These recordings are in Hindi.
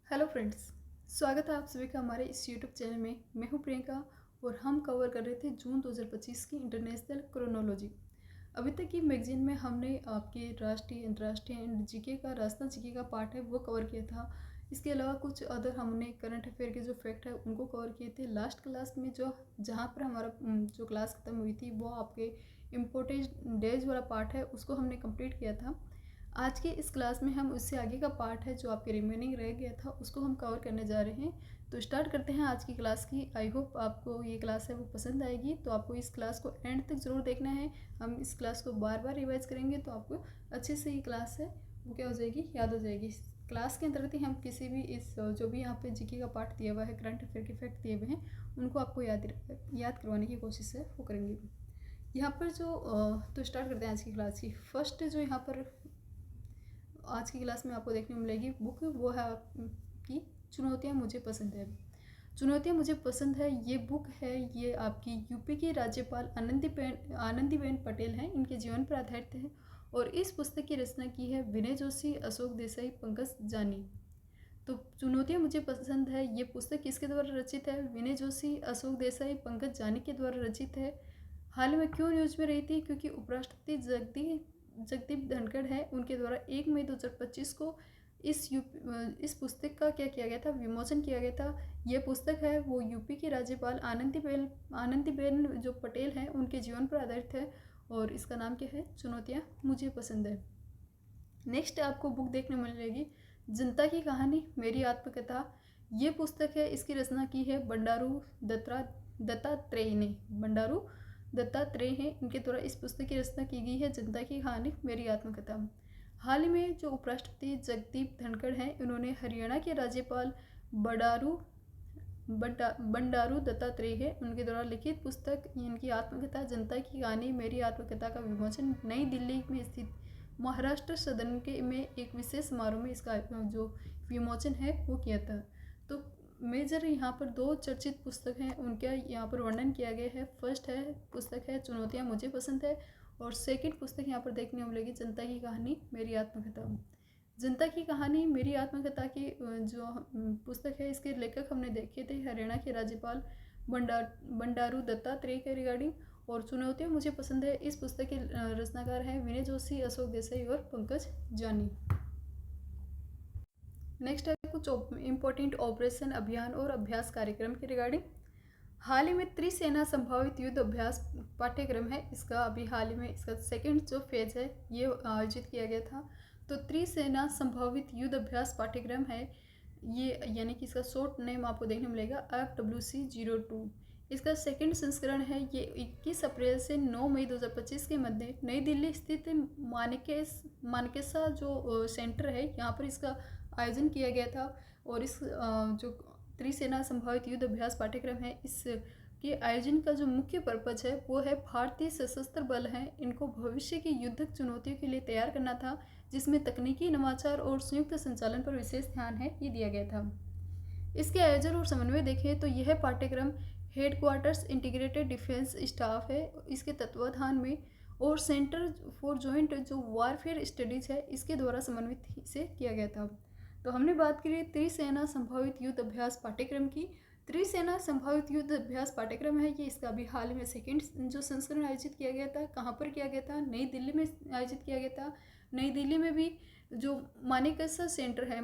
हेलो फ्रेंड्स, स्वागत है आप सभी का हमारे इस यूट्यूब चैनल में। मैं हूं प्रियंका और हम कवर कर रहे थे जून 2025 की इंटरनेशनल क्रोनोलॉजी। अभी तक की मैगजीन में हमने आपके राष्ट्रीय, अंतर्राष्ट्रीय एंड जीके का, राजस्थान जीके का पार्ट है वो कवर किया था। इसके अलावा कुछ अदर हमने करंट अफेयर के जो फैक्ट है उनको कवर किए थे। लास्ट क्लास में जो जहाँ पर हमारा जो क्लास खत्म हुई थी वो आपके इम्पोर्टेंट डेज वाला पार्ट है उसको हमने कंप्लीट किया था। आज के इस क्लास में हम उससे आगे का पार्ट है जो आपके रिमेनिंग रह गया था उसको हम कवर करने जा रहे हैं। तो स्टार्ट करते हैं आज की क्लास की। आई होप आपको ये क्लास है वो पसंद आएगी, तो आपको इस क्लास को एंड तक ज़रूर देखना है। हम इस क्लास को बार बार रिवाइज करेंगे तो आपको अच्छे से ये क्लास है वो क्या हो जाएगी, याद हो जाएगी। क्लास के अंतर्गत ही हम किसी भी इस जो भी यहाँ पे जीके का पार्ट दिया हुआ है, करंट अफेयर के फैक्ट दिए हुए हैं, उनको आपको याद करवाने की कोशिश है वो करेंगे। यहाँ पर जो तो स्टार्ट करते हैं आज की क्लास की। फर्स्ट जो यहाँ पर आज की क्लास में आपको देखने को मिलेगी बुक, वो है आपकी चुनौतियाँ मुझे पसंद है। चुनौतियाँ मुझे पसंद है ये बुक है, ये आपकी यूपी की राज्यपाल आनंदीबेन पटेल हैं, इनके जीवन पर आधारित है। और इस पुस्तक की रचना की है विनय जोशी, अशोक देसाई, पंकज जानी। तो चुनौतियाँ मुझे पसंद है ये पुस्तक किसके द्वारा रचित है? विनय जोशी, अशोक देसाई, पंकज जानी के द्वारा रचित है। हाल में क्यों न्यूज में रही थी? क्योंकि उपराष्ट्रपति जगदीप धनखड़ है, उनके द्वारा 1 मई 2025 को इस पुस्तक का क्या किया गया था, विमोचन किया गया था। ये पुस्तक है वो यूपी की राज्यपाल आनंदीबेन जो पटेल हैं उनके जीवन पर आधारित है और इसका नाम क्या है? चुनौतियाँ मुझे पसंद है। नेक्स्ट आपको बुक देखने मिलेगी जनता की कहानी मेरी आत्मकथा। ये पुस्तक है, इसकी रचना की है बंडारू दत्तात्रेय ने। बंडारू दत्तात्रेय हैं, इनके द्वारा इस पुस्तक की रचना की गई है जनता की कहानी मेरी आत्मकथा। हाल ही में जो उपराष्ट्रपति जगदीप धनखड़ हैं, उन्होंने हरियाणा के राज्यपाल बंडारू दत्तात्रेय है, उनके द्वारा लिखित पुस्तक इनकी आत्मकथा जनता की कहानी मेरी आत्मकथा का विमोचन नई दिल्ली में स्थित महाराष्ट्र सदन के में एक विशेष समारोह में इसका जो विमोचन है वो किया था। तो मेजर यहाँ पर 2 चर्चित पुस्तक हैं, उनका यहाँ पर वर्णन किया गया है। फर्स्ट है पुस्तक है चुनौतियाँ मुझे पसंद है और सेकंड पुस्तक यहाँ पर देखने को मिलेगी जनता की कहानी मेरी आत्मकथा। जनता की कहानी मेरी आत्मकथा की जो पुस्तक है, इसके लेखक हमने देखे थे हरियाणा के राज्यपाल बंडारू दत्तात्रेय के रिगार्डिंग। और चुनौतियाँ मुझे पसंद है इस पुस्तक के रचनाकार हैं विनय जोशी, अशोक देसाई और पंकज जानी। नेक्स्ट है कुछ इम्पोर्टेंट ऑपरेशन, अभियान और अभ्यास कार्यक्रम के रिगार्डिंग। हाल ही में त्रिसेना संभावित युद्ध अभ्यास पाठ्यक्रम है, इसका अभी हाल ही में इसका सेकेंड जो फेज है ये आयोजित किया गया था। तो त्रिसेना संभावित युद्ध अभ्यास पाठ्यक्रम है ये, यानी कि इसका शॉर्ट नेम आपको देखने मिलेगा FWC-02। इसका सेकंड संस्करण है, ये 21 अप्रैल से 9 मई 2025 के मध्य नई दिल्ली स्थित मानेकशा जो सेंटर है यहाँ पर इसका आयोजन किया गया था। और इस जो त्रिसेना संभावित युद्ध अभ्यास पाठ्यक्रम है, इसके आयोजन का जो मुख्य पर्पज है वो है भारतीय सशस्त्र बल हैं इनको भविष्य की युद्धक चुनौतियों के लिए तैयार करना था, जिसमें तकनीकी नवाचार और संयुक्त संचालन पर विशेष ध्यान है ये दिया गया था। इसके आयोजन और समन्वय देखें तो यह पाठ्यक्रम हेडक्वार्टर्स इंटीग्रेटेड डिफेंस स्टाफ है, इसके तत्वाधान में, और सेंटर फॉर जॉइंट जो वारफेयर स्टडीज है इसके द्वारा समन्वित से किया गया था। तो हमने बात करी त्रिसेना संभावित युद्ध अभ्यास पाठ्यक्रम की। त्रिसेना संभावित युद्ध अभ्यास पाठ्यक्रम है ये, इसका अभी हाल में सेकेंड जो संस्करण आयोजित किया गया था। कहाँ पर किया गया था? नई दिल्ली में आयोजित किया गया था। नई दिल्ली में भी जो मानेकशा सेंटर है,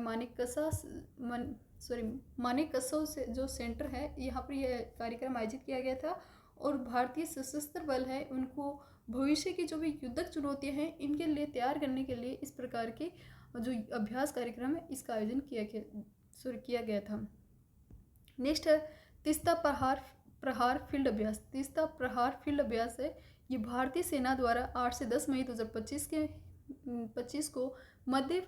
मानेकशा से जो सेंटर है यहाँ पर यह कार्यक्रम आयोजित किया गया था। और भारतीय सशस्त्र बल है उनको भविष्य की जो भी युद्धक चुनौतियाँ हैं इनके लिए तैयार करने के लिए इस प्रकार के जो अभ्यास कार्यक्रम है इसका आयोजन किया गया था। नेक्स्ट है तीस्ता प्रहार फील्ड अभ्यास। तीस्ता प्रहार फील्ड अभ्यास है, ये भारतीय सेना द्वारा 8 से 10 मई 2025 को मध्य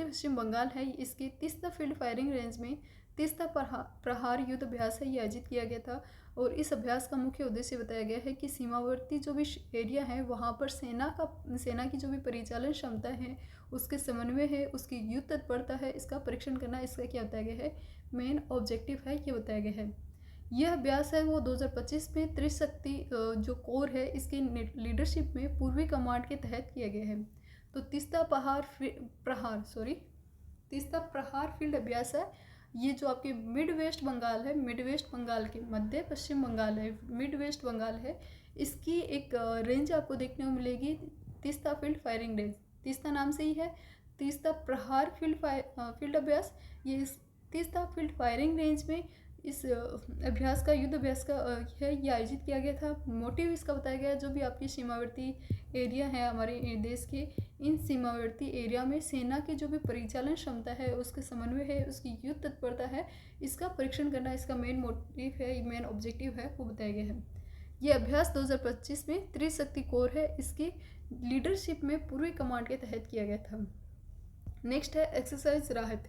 पश्चिम बंगाल है इसके तीस्ता फील्ड फायरिंग रेंज में तीस्ता प्रहार युद्ध अभ्यास है ये आयोजित किया गया था। और इस अभ्यास का मुख्य उद्देश्य बताया गया है कि सीमावर्ती जो भी एरिया है वहाँ पर सेना की जो भी परिचालन क्षमता है उसके समन्वय है, उसकी युद्ध तत्परता है, इसका परीक्षण करना इसका क्या बताया गया है, मेन ऑब्जेक्टिव है ये बताया गया है। यह अभ्यास है वो 2025 में त्रिशक्ति जो कोर है इसके लीडरशिप में पूर्वी कमांड के तहत किया गया है। तो तीस्ता तीसरा प्रहार फील्ड अभ्यास है। ये जो आपके मिड वेस्ट बंगाल है, मिड वेस्ट बंगाल के मध्य पश्चिम बंगाल है, मिड वेस्ट बंगाल है, इसकी एक रेंज आपको देखने को मिलेगी, Teesta field firing range. Teesta नाम से ही है, तीस्ता प्रहार फील्ड अभ्यास। ये इस तीस्ता फील्ड फायरिंग रेंज में इस अभ्यास का, युद्ध अभ्यास का है, ये आयोजित किया गया था। मोटिव इसका बताया गया, जो भी आपकी सीमावर्ती एरिया है हमारे देश के, इन सीमावर्ती एरिया में सेना की जो भी परिचालन क्षमता है, उसके समन्वय है, उसकी युद्ध तत्परता है, इसका परीक्षण करना इसका मेन मोटिव है, मेन ऑब्जेक्टिव है, वो बताया गया है। ये अभ्यास 2025 में त्रिशक्ति कोर है, इसकी लीडरशिप में पूर्वी कमांड के तहत किया गया था। नेक्स्ट है एक्सरसाइज राहत।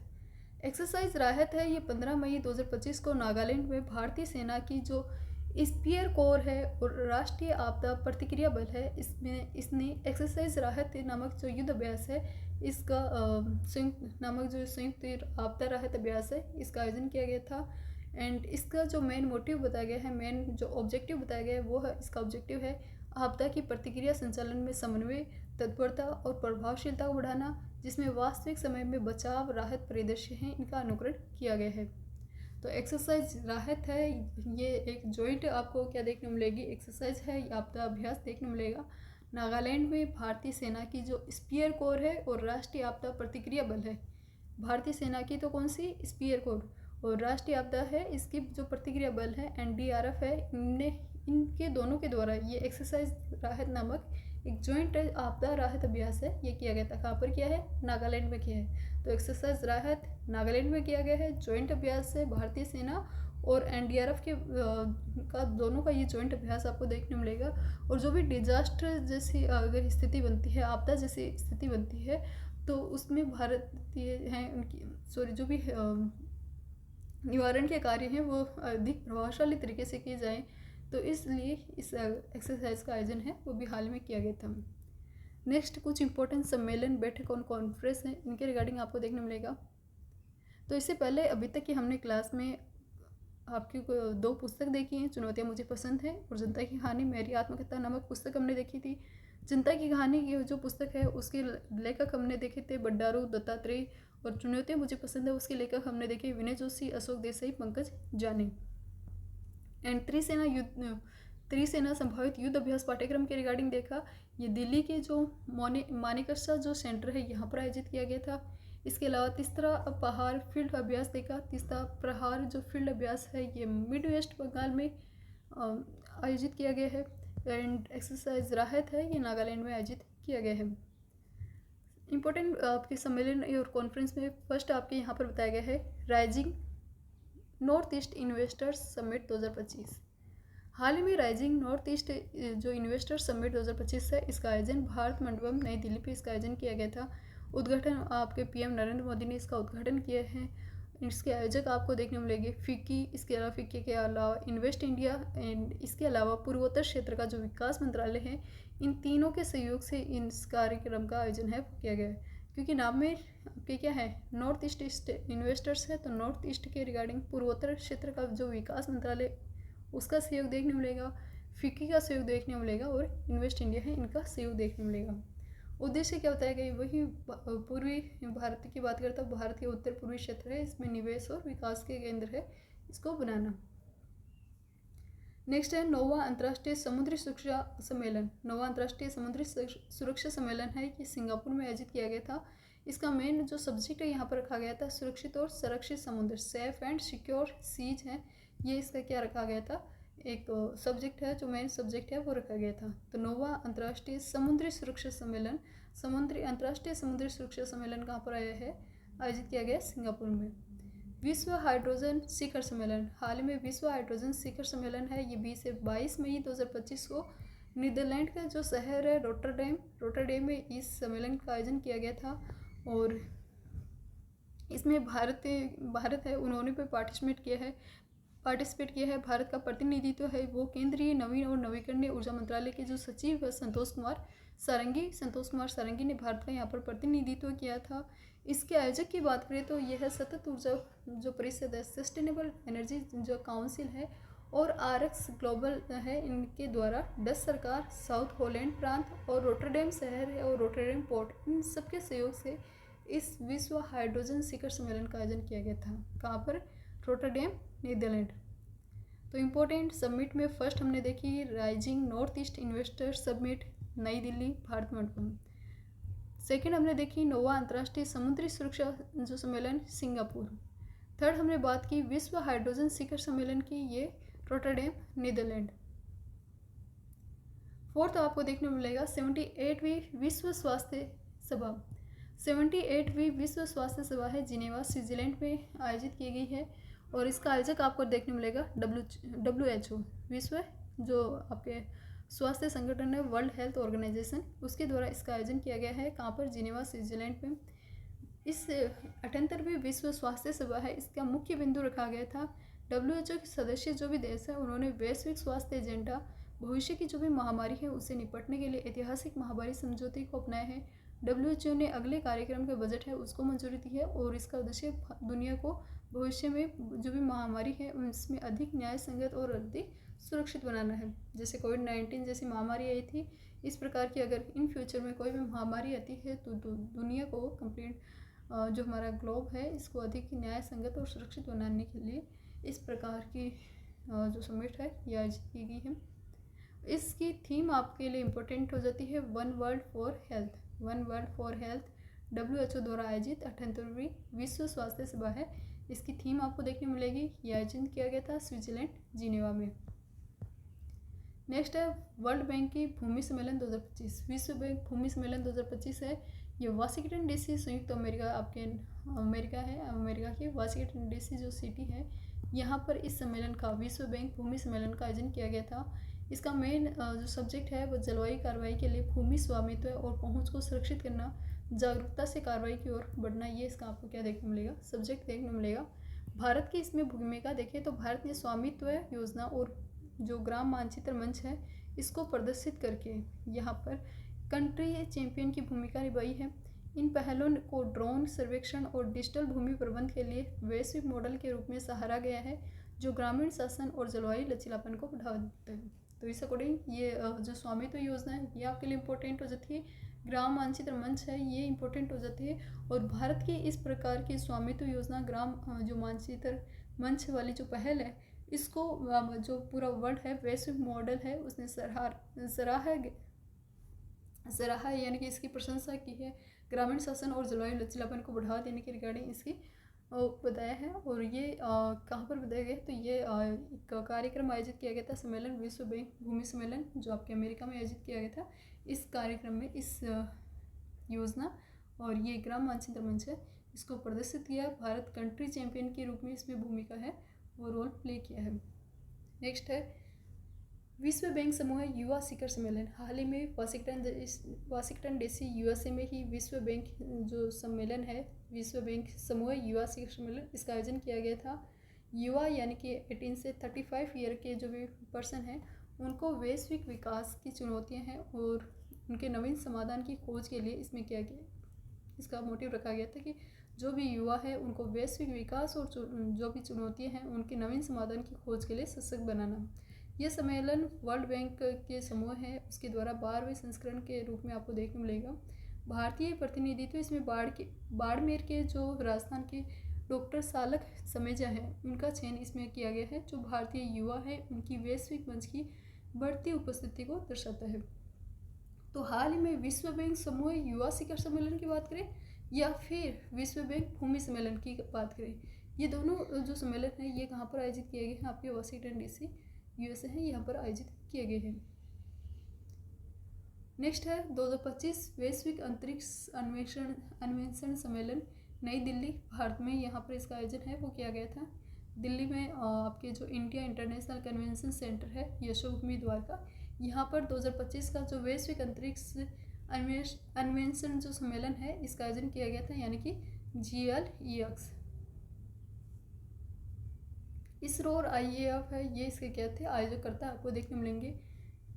एक्सरसाइज राहत है, ये 15 मई 2025 को नागालैंड में भारतीय सेना की जो स्पीयर कोर है और राष्ट्रीय आपदा प्रतिक्रिया बल है, इसने एक्सरसाइज राहत नामक जो युद्ध अभ्यास है, इसका संयुक्त आपदा राहत अभ्यास है, इसका आयोजन किया गया था। एंड इसका जो मेन मोटिव बताया गया है, मेन जो ऑब्जेक्टिव बताया गया है, वो है, इसका ऑब्जेक्टिव है आपदा की प्रतिक्रिया संचालन में समन्वय, तत्परता और प्रभावशीलता को बढ़ाना, जिसमें वास्तविक समय में बचाव राहत परिदृश्य हैं, इनका अनुकरण किया गया है। तो एक्सरसाइज राहत है, ये एक जॉइंट आपको क्या देखने मिलेगी, एक्सरसाइज है, आपदा अभ्यास देखने मिलेगा। नागालैंड में भारतीय सेना की जो स्पीयर कोर है और राष्ट्रीय आपदा प्रतिक्रिया बल है, भारतीय सेना की तो कौन सी, स्पीयर कोर, और राष्ट्रीय आपदा है, इसकी जो प्रतिक्रिया बल है एनडीआरएफ है, इनके दोनों के द्वारा ये एक्सरसाइज राहत नामक एक जॉइंट आपदा राहत अभ्यास है, ये किया गया था। कहाँ पर किया है, नागालैंड में किया है। तो एक्सरसाइज राहत नागालैंड में किया गया है, जॉइंट अभ्यास है, भारतीय सेना और एनडीआरएफ के का दोनों का ये जॉइंट अभ्यास आपको देखने मिलेगा। और जो भी डिजास्टर जैसी अगर स्थिति बनती है, आपदा जैसी स्थिति बनती है, तो उसमें भारतीय हैं उनकी जो भी निवारण के कार्य हैं वो अधिक प्रभावशाली तरीके से किए जाएँ, तो इसलिए इस एक्सरसाइज का आयोजन है वो भी हाल में किया गया था। नेक्स्ट कुछ इंपॉर्टेंट सम्मेलन, बैठक और कॉन्फ्रेंस हैं, इनके रिगार्डिंग आपको देखने मिलेगा। तो इससे पहले अभी तक की हमने क्लास में आपकी 2 पुस्तक देखी हैं, चुनौतियाँ मुझे पसंद है और जनता की कहानी मेरी आत्मकथा नामक पुस्तक हमने देखी थी। जनता की कहानी की जो पुस्तक है उसके लेखक हमने देखे थे बंडारू दत्तात्रेय, और चुनौतियाँ मुझे पसंद है उसके लेखक हमने देखे विनय जोशी, अशोक देसाई, पंकज जानी। एंड त्रिसेना संभावित युद्ध अभ्यास पाठ्यक्रम के रिगार्डिंग देखा, ये दिल्ली के जो मानेकशा जो सेंटर है यहाँ पर आयोजित किया गया था। इसके अलावा तीसरा प्रहार फील्ड अभ्यास देखा, तीसरा प्रहार जो फील्ड अभ्यास है ये मिड वेस्ट बंगाल में आयोजित किया गया है। एंड एक्सरसाइज राहत है, ये नागालैंड में आयोजित किया गया है। इम्पोर्टेंट आपके सम्मेलन और कॉन्फ्रेंस में फर्स्ट आपके यहाँ पर बताया गया है rising north east investors summit 2025। हाल ही में राइजिंग नॉर्थ ईस्ट जो इन्वेस्टर्स समिट 2025 है, इसका आयोजन भारत मंडपम नई दिल्ली पे इसका आयोजन किया गया था। उद्घाटन आपके पीएम नरेंद्र मोदी ने इसका उद्घाटन किया है। इसके आयोजक आपको देखने मिलेंगे फिक्की, इसके अलावा फिक्की के अलावा इन्वेस्ट इंडिया एंड इसके अलावा पूर्वोत्तर क्षेत्र का जो विकास मंत्रालय है, इन तीनों के सहयोग से इस कार्यक्रम का आयोजन है किया गया है। क्योंकि नाम में आपके क्या है, नॉर्थ ईस्ट इन्वेस्टर्स है, तो नॉर्थ ईस्ट के रिगार्डिंग पूर्वोत्तर क्षेत्र का जो विकास मंत्रालय उसका सहयोग देखने मिलेगा, फिक्की का सहयोग देखने मिलेगा और इन्वेस्ट इंडिया है, इनका सहयोग देखने मिलेगा। उद्देश्य क्या बताया गया, वही पूर्वी भारत की बात करता हूँ, भारत के उत्तर पूर्वी क्षेत्र है, इसमें निवेश और विकास के केंद्र है, इसको बनाना। नेक्स्ट है नौवां अंतर्राष्ट्रीय समुद्री सुरक्षा सम्मेलन। नौवां अंतर्राष्ट्रीय समुद्री सुरक्षा सम्मेलन है, ये सिंगापुर में आयोजित किया गया था। इसका मेन जो सब्जेक्ट है यहाँ पर रखा गया था सुरक्षित और संरक्षित समुद्र, सेफ एंड सिक्योर सीज है, ये इसका क्या रखा गया था, एक सब्जेक्ट है, जो मेन सब्जेक्ट है वो रखा गया था। तो नौवां अंतर्राष्ट्रीय समुद्री सुरक्षा सम्मेलन, अंतर्राष्ट्रीय समुद्री सुरक्षा सम्मेलन कहाँ पर आया है, आयोजित किया गया सिंगापुर में। विश्व हाइड्रोजन शिखर सम्मेलन, हाल में विश्व हाइड्रोजन शिखर सम्मेलन है, ये 20 से 22 मई 2025 को नीदरलैंड का जो शहर है रोटरडेम में इस सम्मेलन का आयोजन किया गया था। और इसमें भारत है, उन्होंने भी पार्टिसिपेट किया है। भारत का प्रतिनिधित्व है वो केंद्रीय नवीन और नवीकरणीय ऊर्जा मंत्रालय के जो सचिव है संतोष कुमार सारंगी ने भारत का यहाँ पर प्रतिनिधित्व किया था। इसके आयोजक की बात करें तो यह है सतत ऊर्जा जो परिषद है, सस्टेनेबल एनर्जी जो काउंसिल है और आरएक्स ग्लोबल है, इनके द्वारा डच सरकार, साउथ होलैंड प्रांत और रोटरडेम शहर है और रोटरडेम पोर्ट, इन सबके सहयोग से इस विश्व हाइड्रोजन शिखर सम्मेलन का आयोजन किया गया था। कहाँ पर? रोटरडेम, नीदरलैंड। तो इम्पोर्टेंट समिट में फर्स्ट हमने देखी rising north east investor summit, नई दिल्ली, भारत मंडपम। सेकेंड हमने देखी नोवा अंतर्राष्ट्रीय समुद्री सुरक्षा जो सम्मेलन, सिंगापुर। थर्ड हमने बात की विश्व हाइड्रोजन शिखर सम्मेलन की, ये रोटरडेम, नीदरलैंड। फोर्थ आपको देखने को मिलेगा 78वीं विश्व स्वास्थ्य सभा। 78वीं विश्व स्वास्थ्य सभा है जिनेवा, स्विट्जरलैंड में आयोजित की गई है और इसका आयोजक आपको देखने मिलेगा WHO, विश्व जो आपके स्वास्थ्य संगठन है, वर्ल्ड हेल्थ ऑर्गेनाइजेशन, उसके द्वारा इसका आयोजन किया गया है। कहाँ पर? जिनेवा, स्विट्जरलैंड में। इस 78वीं विश्व स्वास्थ्य सभा है, इसका मुख्य बिंदु रखा गया था WHO के सदस्य जो भी देश है उन्होंने वैश्विक स्वास्थ्य एजेंडा, भविष्य की जो भी महामारी है उससे निपटने के लिए ऐतिहासिक महामारी समझौते को अपनाया है। WHO ने अगले कार्यक्रम के बजट है उसको मंजूरी दी है और इसका उद्देश्य दुनिया को भविष्य में जो भी महामारी है उसमें अधिक न्याय संगत और अधिक सुरक्षित बनाना है। जैसे कोविड-19 जैसी महामारी आई थी, इस प्रकार की अगर इन फ्यूचर में कोई भी महामारी आती है तो दुनिया को कंप्लीट जो हमारा ग्लोब है इसको अधिक न्याय संगत और सुरक्षित बनाने के लिए इस प्रकार की जो समिट है ये आयोजित की गई है। इसकी थीम आपके लिए इम्पोर्टेंट हो जाती है one world for health. One world for health WHO द्वारा आयोजित 78वीं विश्व स्वास्थ्य सभा है। इसकी थीम आपको देखने मिलेगी। ये आयोजन किया गया था स्विट्जरलैंड, जिनेवा में। नेक्स्ट है वर्ल्ड बैंक की भूमि सम्मेलन 2025। विश्व बैंक भूमि सम्मेलन 2025 है। ये वाशिंगटन DC, संयुक्त अमेरिका, आपके अमेरिका है, अमेरिका की वाशिंगटन DC जो सिटी है यहाँ पर इस सम्मेलन का, विश्व बैंक भूमि सम्मेलन का आयोजन किया गया था। इसका मेन जो सब्जेक्ट है वो जलवायु कार्रवाई के लिए भूमि स्वामित्व और पहुंच को सुरक्षित करना, जागरूकता से कार्रवाई की ओर बढ़ना, ये इसका आपको क्या देखने मिलेगा, सब्जेक्ट देखने मिलेगा। भारत की इसमें भूमिका देखें तो भारत ने स्वामित्व योजना और जो ग्राम मानचित्र मंच है इसको प्रदर्शित करके यहाँ पर कंट्री चैंपियन की भूमिका निभाई है। इन पहलों को ड्रोन सर्वेक्षण और डिजिटल भूमि प्रबंध के लिए वैश्विक मॉडल के रूप में सहारा गया है जो ग्रामीण शासन और जलवायु लचीलापन को बढ़ावा देता है। तो इस अकॉर्डिंग ये जो स्वामित्व योजना है ये आपके लिए इम्पोर्टेंट हो जाती है। ग्राम मानचित्र मंच है ये इम्पोर्टेंट हो जाती है और भारत की इस प्रकार की स्वामित्व योजना, ग्राम जो मानचित्र मंच वाली जो पहल है इसको जो पूरा वर्ल्ड है वैश्विक मॉडल है उसने सराहा यानी कि इसकी प्रशंसा की है। ग्रामीण शासन और जलवायु लचीलापन को बढ़ावा देने के रिगार्डिंग इसकी बताया है। और ये कहाँ पर बताया गया तो ये एक कार्यक्रम आयोजित किया गया था, सम्मेलन विश्व बैंक भूमि सम्मेलन जो आपके अमेरिका में आयोजित किया गया था। इस कार्यक्रम में इस योजना और ये ग्राम मानचित्र मंच है इसको प्रदर्शित किया। भारत कंट्री चैंपियन के रूप में इसमें भूमिका है वो रोल प्ले किया है। नेक्स्ट है विश्व बैंक समूह युवा शिखर सम्मेलन। हाल ही में वाशिंगटन DC USA में ही विश्व बैंक जो सम्मेलन है, विश्व बैंक समूह युवा शिखर सम्मेलन, इसका आयोजन किया गया था। युवा यानी कि 18 से 35 ईयर के जो भी पर्सन हैं उनको वैश्विक विकास की चुनौतियां हैं और उनके नवीन समाधान की खोज के लिए इसमें किया गया, इसका मोटिव रखा गया था कि जो भी युवा है उनको वैश्विक विकास और जो भी चुनौतियां हैं उनके नवीन समाधान की खोज के लिए सशक्त बनाना। यह सम्मेलन वर्ल्ड बैंक के समूह है उसके द्वारा 12वें संस्करण के रूप में आपको देखने मिलेगा। भारतीय प्रतिनिधित्व इसमें बाड़मेर के जो राजस्थान के डॉक्टर सालक समेजा है उनका चयन इसमें किया गया है। जो भारतीय युवा है उनकी वैश्विक मंच की बढ़ती उपस्थिति को दर्शाता है। तो हाल ही में विश्व बैंक समूह युवा शिखर सम्मेलन की बात करें या फिर विश्व बैंक भूमि सम्मेलन की बात करें, ये दोनों जो सम्मेलन है ये कहाँ पर आयोजित किए गए हैं, आपके वाशिंगटन DC USA है, यहाँ पर आयोजित किए गए हैं। नेक्स्ट है 2025 वैश्विक अंतरिक्ष अन्वेषण सम्मेलन, नई दिल्ली, भारत में। यहाँ पर इसका आयोजन है वो किया गया था दिल्ली में। आपके जो इंडिया इंटरनेशनल कन्वेंशन सेंटर है यशोभूमि द्वारका, यहाँ पर 2025 का जो वैश्विक अंतरिक्ष अन्वेषण जो सम्मेलन है इसका आयोजन किया गया था, यानी कि GLEX। इसरो और IAF है ये इसके क्या थे, आयोजकर्ता आपको देखने मिलेंगे।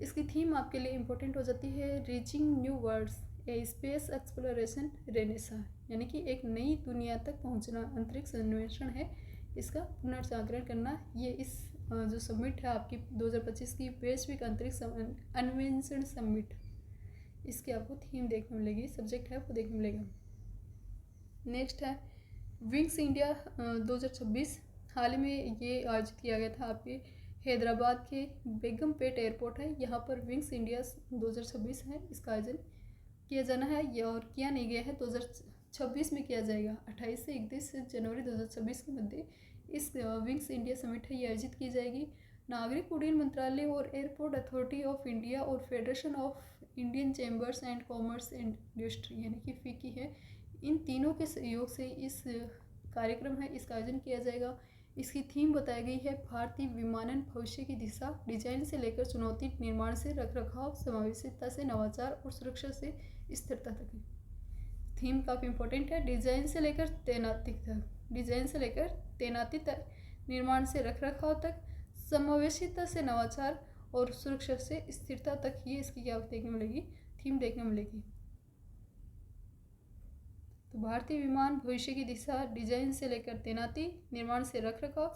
इसकी थीम आपके लिए इम्पोर्टेंट हो जाती है रीचिंग न्यू वर्ल्ड्स ए स्पेस एक्सप्लोरेशन रेनेसा, यानी कि एक नई दुनिया तक पहुंचना, अंतरिक्ष अन्वेषण है इसका पुनर्जागरण करना। ये इस जो समिट है आपकी 2025 की वैश्विक अंतरिक्ष अन्वेषण समिट, इसकी आपको थीम देखने मिलेगी, सब्जेक्ट है वो देखने मिलेगा। नेक्स्ट है विंग्स इंडिया 2026। हाल ही में ये आयोजित किया गया था आपके हैदराबाद के बेगमपेट एयरपोर्ट है, यहाँ पर विंग्स इंडिया 2026 है, इसका आयोजन किया जाना है ये, और किया नहीं गया है, 2026 में किया जाएगा। 28 से 31 जनवरी 2026 के मध्य इस विंग्स इंडिया समिट है ये आयोजित की जाएगी। नागरिक उड्डयन मंत्रालय और एयरपोर्ट अथॉरिटी ऑफ इंडिया और federation of Indian chambers and commerce and industry यानी कि फिकी है, इन तीनों के सहयोग से इस कार्यक्रम है इसका आयोजन किया जाएगा। इसकी थीम बताई गई है भारतीय विमानन भविष्य की दिशा, डिजाइन से लेकर चुनौती, निर्माण से रखरखाव, समावेशिता से नवाचार और सुरक्षा से स्थिरता तक। थीम काफ़ी इंपॉर्टेंट है। डिजाइन से लेकर तैनाती तक, डिजाइन से लेकर तैनाती तक, निर्माण से रखरखाव तक, समावेशिता से नवाचार और सुरक्षा से स्थिरता तक, ये इसकी क्या देखने मिलेगी, थीम देखने मिलेगी। तो भारतीय विमान भविष्य की दिशा, डिजाइन से लेकर तैनाती, निर्माण से रखरखाव,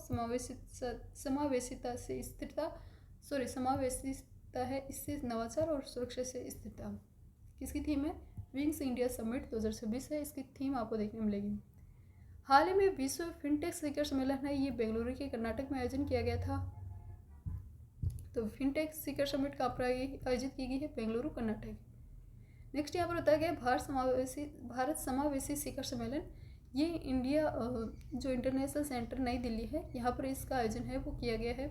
समावेशिता से स्थिरता, समावेशिता है इससे नवाचार और सुरक्षा से स्थिरता, किसकी थीम है, विंग्स इंडिया समिट 2026 है, इसकी थीम आपको देखने मिलेगी। हाल ही में विश्व फिनटेक शिखर सम्मेलन है, ये बेंगलुरु के कर्नाटक में आयोजन किया गया था। तो फिनटेक शिखर समिट का आयोजित की गई है बेंगलुरु कर्नाटक। नेक्स्ट यहाँ पर बताया गया भारत समावेशी शिखर सम्मेलन, ये इंडिया जो इंटरनेशनल सेंटर नई दिल्ली है, यहाँ पर इसका आयोजन है वो किया गया है।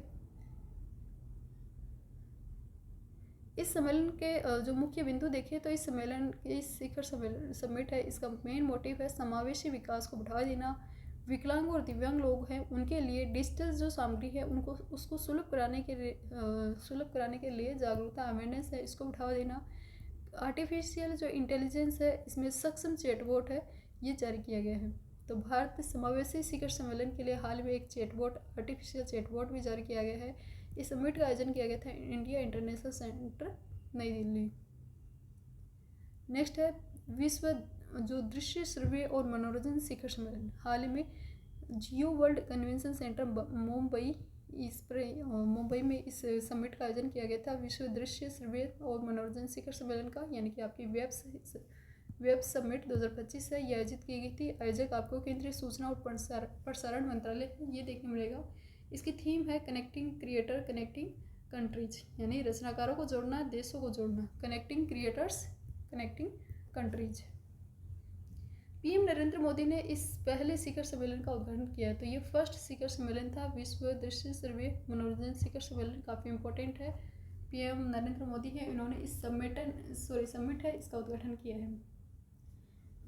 इस सम्मेलन के जो मुख्य बिंदु देखें तो इस सम्मेलन इस शिखर समिट है, इसका मेन मोटिव है समावेशी विकास को बढ़ावा देना, विकलांग और दिव्यांग लोग हैं उनके लिए डिजिटल जो सामग्री है उनको उसको सुलभ कराने के लिए जागरूकता अवेयरनेस है, इसको बढ़ावा देना। आर्टिफिशियल जो इंटेलिजेंस है इसमें सक्षम चैटबॉट है ये जारी किया गया है। तो भारत समावेशी शिखर सम्मेलन के लिए हाल में एक चैटबॉट, आर्टिफिशियल चैटबॉट भी जारी किया गया है। इस समिट का आयोजन किया गया था इंडिया इंटरनेशनल सेंटर नई दिल्ली। नेक्स्ट है विश्व जो दृश्य श्रव्य और मनोरंजन शिखर सम्मेलन, हाल ही में जियो वर्ल्ड कन्वेंशन सेंटर मुंबई में इस समिट का आयोजन किया गया था, विश्व दृश्य श्रव्य और मनोरंजन शिखर सम्मेलन का, यानी कि आपकी वेब समिट 2025 है, ये आयोजित की गई थी। आयोजक आपको केंद्रीय सूचना और प्रसारण मंत्रालय है, ये देखने मिलेगा। इसकी थीम है कनेक्टिंग क्रिएटर कनेक्टिंग कंट्रीज, यानी रचनाकारों को जोड़ना, देशों को जोड़ना, connecting creators connecting countries. PM Narendra Modi ने इस पहले शिखर सम्मेलन का उद्घाटन किया, तो ये फर्स्ट शिखर सम्मेलन था विश्व दृश्य श्रव्य मनोरंजन शिखर सम्मेलन, काफ़ी इंपॉर्टेंट है। पीएम नरेंद्र मोदी है, इन्होंने इस समिट है इसका उद्घाटन किया है।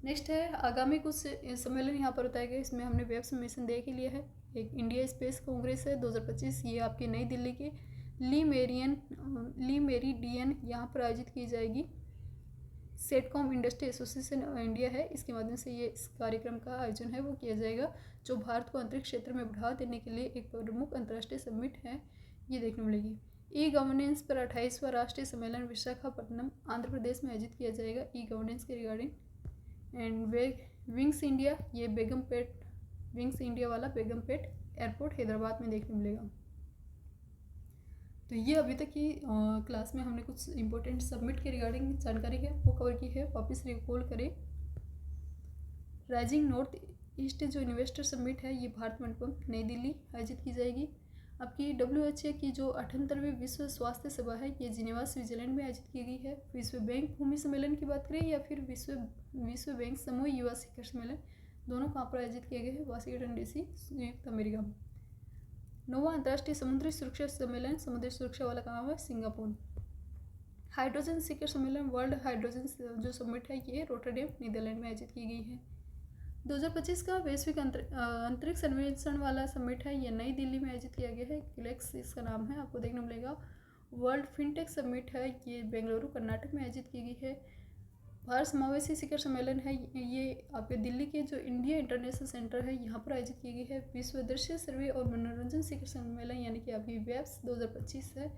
नेक्स्ट है आगामी कुछ सम्मेलन यहाँ पर बताया गया, इसमें हमने वेब सबमिशन देख ही लिया है। एक इंडिया स्पेस कांग्रेस है 2025, ये आपकी नई दिल्ली के ली मेरिडियन यहाँ पर आयोजित की जाएगी। सेटकॉम इंडस्ट्री एसोसिएशन इंडिया है, इसके माध्यम से ये इस कार्यक्रम का आयोजन है वो किया जाएगा, जो भारत को अंतरिक्ष क्षेत्र में बढ़ावा देने के लिए एक प्रमुख अंतर्राष्ट्रीय समिट है, ये देखने मिलेगी। ई गवर्नेंस पर 28वां राष्ट्रीय सम्मेलन विशाखापट्टनम आंध्र प्रदेश में आयोजित किया जाएगा, ई गवर्नेंस के रिगार्डिंग। एंड विंग्स इंडिया, ये विंग्स इंडिया वाला बेगमपेट एयरपोर्ट हैदराबाद में देखने मिलेगा। तो ये अभी तक की क्लास में हमने कुछ इंपॉर्टेंट सबमिट के रिगार्डिंग जानकारी है वो कवर की है। वापस रिकॉल करें, राइजिंग नॉर्थ ईस्ट जो इन्वेस्टर समिट है ये भारत मंडपम नई दिल्ली आयोजित की जाएगी। आपकी WHO की जो 78वीं विश्व स्वास्थ्य सभा है ये जिनेवा स्विट्जरलैंड में आयोजित की गई है। विश्व बैंक भूमि सम्मेलन की बात करें या फिर विश्व बैंक समूह युवा शिखर सम्मेलन, दोनों कहाँ पर आयोजित किए गए हैं, वाशिंगटन DC संयुक्त अमेरिका में। 9वां अंतर्राष्ट्रीय समुद्री सुरक्षा सम्मेलन, समुद्री सुरक्षा वाला कहाँ है, सिंगापुर। हाइड्रोजन शिखर सम्मेलन, वर्ल्ड हाइड्रोजन जो समिट है ये रोटरडेम नीदरलैंड में आयोजित की गई है। 2025 का वैश्विक अंतरिक्ष अन्वेषण वाला समिट है ये नई दिल्ली में आयोजित किया गया है, क्लेक्स इसका नाम है, आपको देखने मिलेगा। वर्ल्ड फिनटेक समिट है ये बेंगलुरु कर्नाटक में आयोजित की गई है। भारत समावेशी शिखर सम्मेलन है ये आपके दिल्ली के जो इंडिया इंटरनेशनल सेंटर है यहाँ पर आयोजित की गई है। विश्व दृश्य सर्वे और मनोरंजन शिखर सम्मेलन यानी कि आपकी वेब्स 2025 है,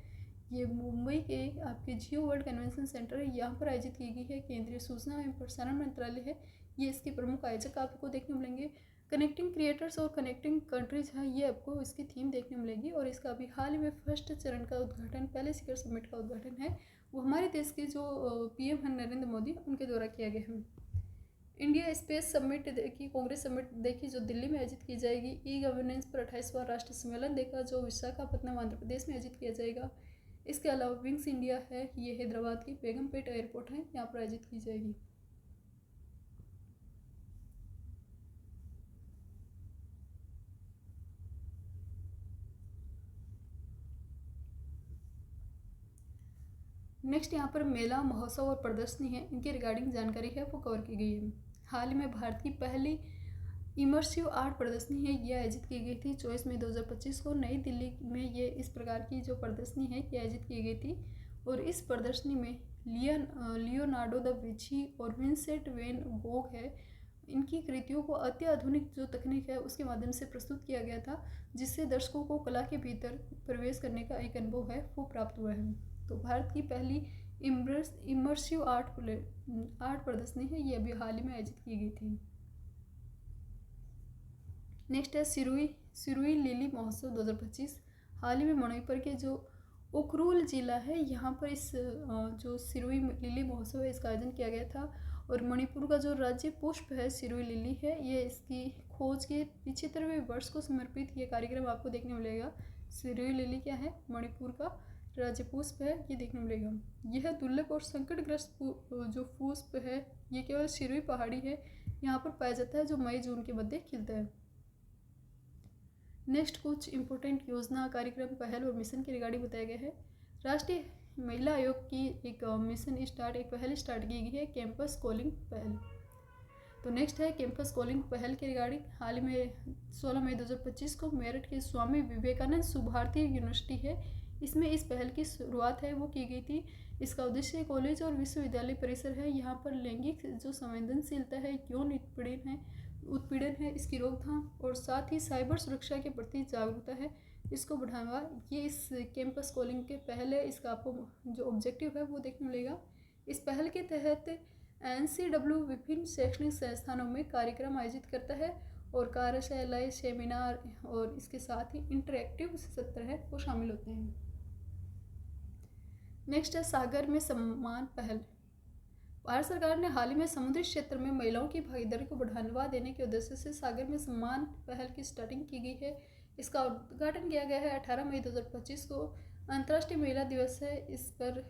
ये मुंबई के आपके जियो वर्ल्ड कन्वेंशन सेंटर है यहाँ पर आयोजित की गई है। केंद्रीय सूचना एवं प्रसारण मंत्रालय है, ये इसके प्रमुख आयोजक आपको देखने मिलेंगे। कनेक्टिंग क्रिएटर्स और कनेक्टिंग कंट्रीज है, ये आपको इसकी थीम देखने मिलेगी। और इसका अभी हाल ही में फर्स्ट चरण का उद्घाटन, पहले शिखर समिट का उद्घाटन है वो हमारे देश के जो PM हैं नरेंद्र मोदी, उनके द्वारा किया गया है। इंडिया स्पेस समिट देखी, कांग्रेस समिट देखी जो दिल्ली में आयोजित की जाएगी। ई गवर्नेंस पर 28वां राष्ट्रीय सम्मेलन देखा जो विशाखापत्तनम आंध्र प्रदेश में आयोजित किया जाएगा। इसके अलावा विंग्स इंडिया है, ये हैदराबाद की बेगमपेट एयरपोर्ट है, यहाँ पर आयोजित की जाएगी। नेक्स्ट यहाँ पर मेला, महोत्सव और प्रदर्शनी है, इनकी रिगार्डिंग जानकारी है वो कवर की गई है। हाल ही में भारत की पहली इमर्सिव आर्ट प्रदर्शनी है, ये आयोजित की गई थी 24 मई 2025 को नई दिल्ली में। ये इस प्रकार की जो प्रदर्शनी है ये आयोजित की गई थी और इस प्रदर्शनी में लियोनार्डो द विंची और विंसेंट वैन गोग है, इनकी कृतियों को अत्याधुनिक जो तकनीक है उसके माध्यम से प्रस्तुत किया गया था, जिससे दर्शकों को कला के भीतर प्रवेश करने का एक अनुभव है वो प्राप्त हुआ है। तो भारत की पहली इमर्सिव आर्ट प्रदर्शनी है, ये अभी हाल ही में आयोजित की गई थी। नेक्स्ट है सिरुई लिली महोत्सव 2025। हाल ही में मणिपुर के जो उखरूल जिला है यहाँ पर इस जो सिरुई लिली महोत्सव है इसका आयोजन किया गया था और मणिपुर का जो राज्य पुष्प है सिरुई लिली है, ये इसकी खोज के 75वें वर्ष को समर्पित ये कार्यक्रम आपको देखने मिलेगा। सिरुई लिली क्या है? मणिपुर का राज्य पुष्प है, ये देखने मिलेगा। यह दुर्लभ और संकटग्रस्त जो पुष्प है ये केवल सिरुई पहाड़ी है यहाँ पर पाया जाता है, जो मई जून के मध्य खिलता है। नेक्स्ट कुछ इंपॉर्टेंट योजना, कार्यक्रम, पहल और मिशन की रिगार्डिंग बताया गया है। राष्ट्रीय महिला आयोग की एक पहल स्टार्ट की गई है, कैंपस कॉलिंग पहल। तो नेक्स्ट है कैंपस कॉलिंग पहल के रिगार्डिंग। हाल ही में 16 मई 2025 को मेरठ के स्वामी विवेकानंद सुभारती यूनिवर्सिटी है, इसमें इस पहल की शुरुआत है वो की गई थी। इसका उद्देश्य कॉलेज और विश्वविद्यालय परिसर है, यहाँ पर लैंगिक जो संवेदनशीलता है, यौन उत्पीड़न है इसकी रोकथाम और साथ ही साइबर सुरक्षा के प्रति जागरूकता है, इसको बढ़ावा, ये इस कैंपस कॉलिंग के पहल है। इसका आपको जो ऑब्जेक्टिव है वो देखने मिलेगा। इस पहल के तहत NCW विभिन्न शैक्षणिक संस्थानों में कार्यक्रम आयोजित करता है और कार्यशालाएं, सेमिनार और इसके साथ ही इंटरेक्टिव सत्र है वो शामिल होते हैं। नेक्स्ट है सागर में सम्मान पहल। भारत सरकार ने हाल ही में समुद्री क्षेत्र में महिलाओं की भागीदारी को बढ़ावा देने के उद्देश्य से सागर में सम्मान पहल की स्टार्टिंग की गई है। इसका उद्घाटन किया गया है 18 मई 2025 को। अंतर्राष्ट्रीय महिला दिवस है, इस पर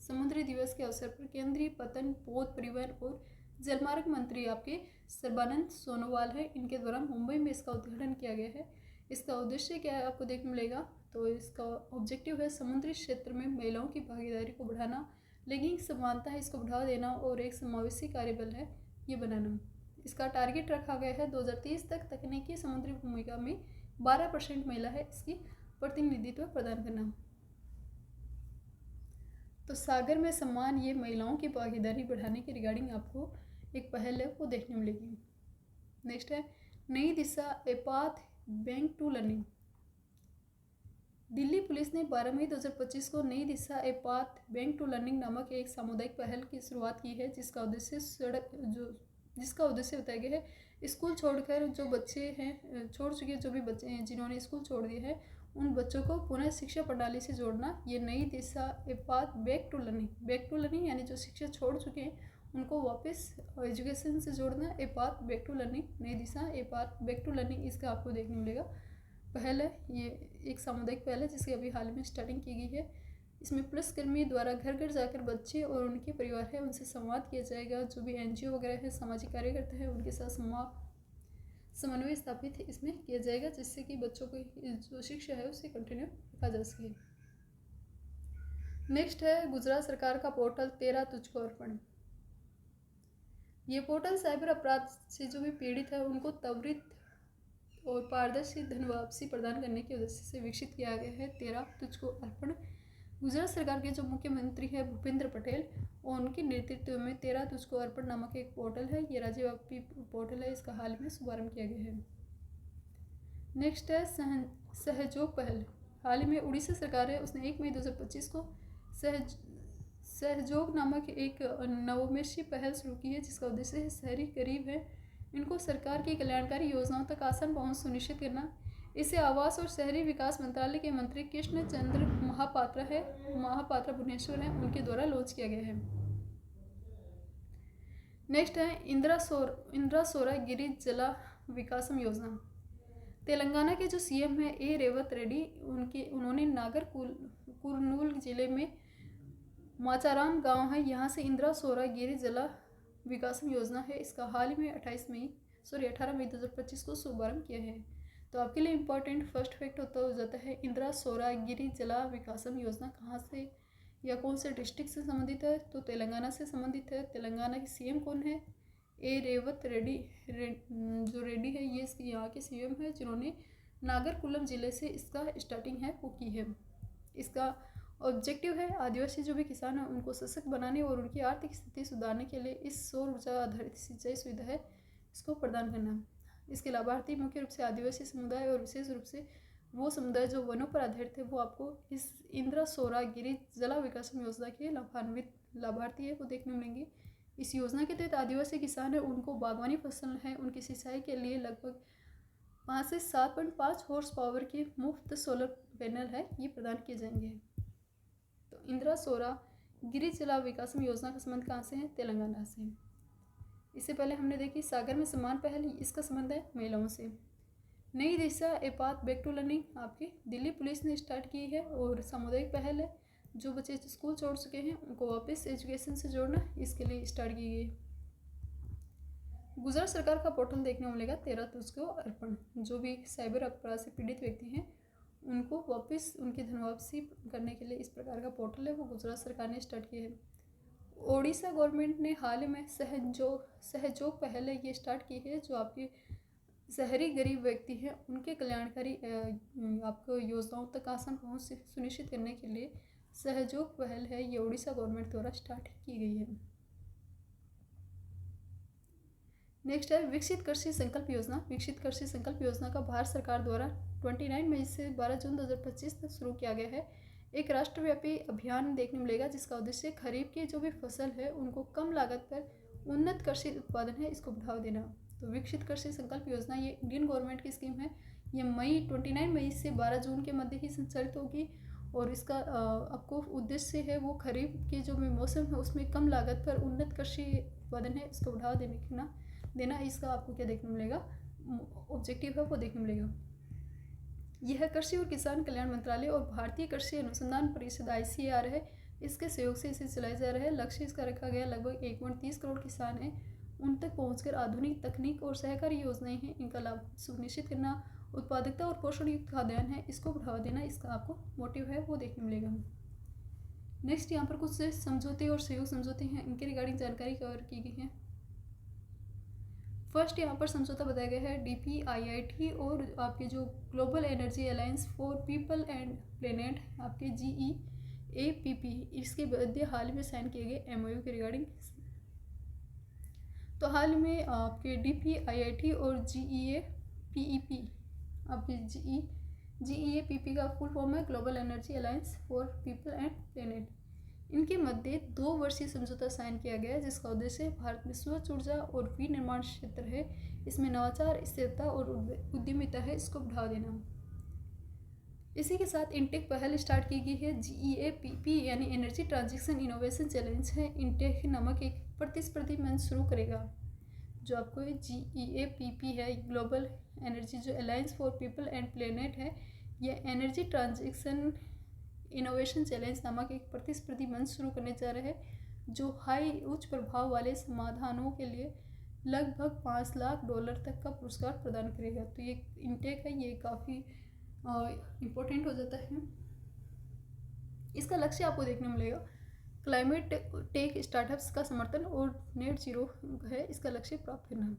समुद्री दिवस के अवसर पर केंद्रीय पतन, पोत, परिवहन और जलमार्ग मंत्री आपके सर्बानंद सोनोवाल है, इनके द्वारा मुंबई में इसका उद्घाटन किया गया है। इसका उद्देश्य क्या है आपको देखने मिलेगा। तो इसका ऑब्जेक्टिव है समुद्री क्षेत्र में महिलाओं की भागीदारी को बढ़ाना, लैंगिक समानता है इसको बढ़ावा देना और एक समावेशी कार्यबल है ये बनाना। इसका टारगेट रखा गया है 2030 तक तकनीकी समुद्री भूमिका में 12% महिला है इसकी प्रतिनिधित्व प्रदान करना। तो सागर में सम्मान, ये महिलाओं की भागीदारी बढ़ाने के रिगार्डिंग आपको एक पहल है वो देखने मिलेगी। नेक्स्ट है Nai Disha, a path back to learning. Delhi police ने 12 मई 2025 को Nai Disha, a path back to learning नामक एक सामुदायिक पहल की शुरुआत की है, जिसका उद्देश्य बताया गया है स्कूल छोड़कर जो बच्चे हैं, छोड़ चुके जो भी बच्चे हैं जिन्होंने स्कूल छोड़ दिए हैं, उन बच्चों को पुनः शिक्षा प्रणाली से जोड़ना। ये Nai Disha, a path back to learning यानी जो शिक्षा छोड़ चुके हैं उनको वापस एजुकेशन से जोड़ना। A path back to learning, Nai Disha, a path back to learning, इसका आपको देखने मिलेगा। पहल है, ये एक सामुदायिक पहल है जिसकी अभी हाल में स्टार्टिंग की गई है। इसमें पुलिसकर्मी द्वारा घर घर जाकर बच्चे और उनके परिवार है उनसे संवाद किया जाएगा। जो भी NGO वगैरह है, सामाजिक कार्यकर्ता है, उनके साथ समन्वय स्थापित इसमें किया जाएगा, जिससे कि बच्चों की जो शिक्षा है उसे कंटिन्यू रखा जा सके। नेक्स्ट है गुजरात सरकार का पोर्टल तेरा तुझको अर्पण। ये पोर्टल साइबर अपराध से जो भी पीड़ित है उनको त्वरित और पारदर्शी धन वापसी प्रदान करने के उद्देश्य से विकसित किया गया है तेरा तुझको अर्पण। गुजरात सरकार के जो मुख्यमंत्री है भूपेंद्र पटेल और उनके नेतृत्व में तेरा तुझको अर्पण नामक एक पोर्टल है, ये राज्यव्यापी पोर्टल है, इसका हाल में शुभारंभ किया गया है। नेक्स्ट है सहयोग पहल। हाल ही में उड़ीसा सरकार है उसने 1 मई 2025 को सहयोग नामक एक नवोन्मेषी पहल शुरू की है, जिसका उद्देश्य है शहरी गरीब है इनको सरकार की कल्याणकारी योजनाओं तक आसान पहुंच सुनिश्चित करना। इसे आवास और शहरी विकास मंत्रालय के मंत्री कृष्ण चंद्र महापात्रा भुवनेश्वर हैं, उनके द्वारा लॉन्च किया गया है। नेक्स्ट है इंदिरा सौर गिरि जला विकासम योजना। तेलंगाना के जो सीएम है ए रेवंत रेड्डी, उन्होंने नागर कुरनूल जिले में माचाराम गांव है, यहाँ से इंदिरा सौर गिरि जला विकासम योजना है, इसका हाल ही में 18 मई 2025 को शुभारंभ किया है। तो आपके लिए इम्पोर्टेंट फर्स्ट फैक्ट हो जाता है इंदिरा सौर गिरि जला विकासम योजना कहाँ से या कौन से डिस्ट्रिक्ट से संबंधित है, तो तेलंगाना से संबंधित है। तेलंगाना के सीएम कौन है, ए रेवंत रेड्डी जो रेड्डी है ये यहाँ के सीएम है, जिन्होंने नागरकुलम जिले से इसका स्टार्टिंग है वो की है। इसका ऑब्जेक्टिव है आदिवासी जो भी किसान हैं उनको सशक्त बनाने और उनकी आर्थिक स्थिति सुधारने के लिए इस सौर ऊर्जा आधारित सिंचाई सुविधा है इसको प्रदान करना। इसके लाभार्थी मुख्य रूप से आदिवासी समुदाय और विशेष रूप से वो समुदाय जो वनों पर आधारित है, वो आपको इस इंदिरा सौर गिरि जला विकासम योजना के लाभान्वित लाभार्थी है वो देखने मिलेंगे। इस योजना के तहत आदिवासी किसान है उनको बागवानी फसल है उनकी सिंचाई के लिए लगभग 5 से 7.5 हॉर्स पावर के मुफ्त सोलर पैनल है ये प्रदान किए जाएंगे। तो इंदिरा सौर गिरि जला विकासम योजना का संबंध कहाँ से है, तेलंगाना से। इससे पहले हमने देखी सागर में समान पहल, इसका संबंध है महिलाओं से। Nai Disha a path back to learning आपकी दिल्ली पुलिस ने स्टार्ट की है और सामुदायिक पहल है, जो बच्चे स्कूल छोड़ चुके हैं उनको वापस एजुकेशन से जोड़ना, इसके लिए स्टार्ट की गई। गुजरात सरकार का पोर्टल देखने को मिलेगा 13 तुझको अर्पण, जो भी साइबर अपराध से पीड़ित व्यक्ति हैं उनको वापस उनकी धन वापसी करने के लिए इस प्रकार का पोर्टल है वो गुजरात सरकार ने स्टार्ट किया है। ओडिशा गवर्नमेंट ने हाल ही में सहयोग पहल है ये स्टार्ट की है, जो आपके शहरी गरीब व्यक्ति हैं उनके कल्याणकारी आपको योजनाओं तक आसान पहुंच सुनिश्चित करने के लिए सहयोग पहल है ये ओडिशा गवर्नमेंट द्वारा स्टार्ट की गई है। नेक्स्ट है विकसित कृषि संकल्प योजना। विकसित कृषि संकल्प योजना का भारत सरकार द्वारा 29 मई से 12 जून 2025 तक शुरू किया गया है। एक राष्ट्रव्यापी अभियान देखने मिलेगा जिसका उद्देश्य खरीफ की जो भी फसल है उनको कम लागत पर उन्नत कृषि उत्पादन है इसको बढ़ावा देना। तो विकसित कृषि संकल्प योजना ये इंडियन गवर्नमेंट की स्कीम है। ये 29 मई से 12 जून के मध्य ही संचालित होगी और इसका आपको उद्देश्य है वो खरीफ के जो भी मौसम है उसमें कम लागत पर उन्नत कृषि उत्पादन है इसको बढ़ावा देना इसका आपको क्या देखने मिलेगा, ऑब्जेक्टिव है वो देखने मिलेगा। यह कृषि और किसान कल्याण मंत्रालय और भारतीय कृषि अनुसंधान परिषद ICAR है, इसके सहयोग से इसे चलाया जा रहा है। लक्ष्य इसका रखा गया लगभग 1.30 करोड़ किसान हैं उन तक पहुंचकर आधुनिक तकनीक और सहकारी योजनाएं हैं इनका लाभ सुनिश्चित करना, उत्पादकता और पोषण युक्त खाद्यान्न है इसको बढ़ावा देना, इसका आपको मोटिव है वो देखने मिलेगा। नेक्स्ट यहाँ पर कुछ समझौते और सहयोग समझौते हैं, इनके रिगार्डिंग जानकारी कवर की गई है। फर्स्ट यहाँ पर समझौता बताया गया है DPIIT और आपके जो global energy alliance for people and planet आपके GEAPP, इसके मध्य हाल ही में साइन किए गए MOU के रिगार्डिंग। तो हाल में आपके DPIIT और GEAPP आपके GEAPP का फुल फॉर्म है global energy alliance for people and planet. इनके मध्य 2 वर्षीय समझौता साइन किया गया है जिसका उद्देश्य भारत में स्वच्छ ऊर्जा और विनिर्माण क्षेत्र है, इसमें नवाचार, स्थिरता और उद्यमिता है इसको बढ़ावा देना। इसी के साथ इनटेक पहल स्टार्ट की गई है GEAPP यानी एनर्जी ट्रांजिशन इनोवेशन चैलेंज है, इनटेक नामक एक प्रतिस्पर्धी मंच शुरू करेगा। जो आपको GEAPP है ग्लोबल एनर्जी जो alliance for people and planet है, यह एनर्जी ट्रांजिशन इनोवेशन चैलेंज नामक एक प्रतिस्पर्धी मंच शुरू करने जा रहे हैं जो उच्च प्रभाव वाले समाधानों के लिए लगभग $5 लाख तक का पुरस्कार प्रदान करेगा। तो ये इनटेक है ये काफ़ी इम्पोर्टेंट हो जाता है। इसका लक्ष्य आपको देखने मिलेगा क्लाइमेट टेक स्टार्टअप्स का समर्थन और नेट जीरो है इसका लक्ष्य प्राप्त करना।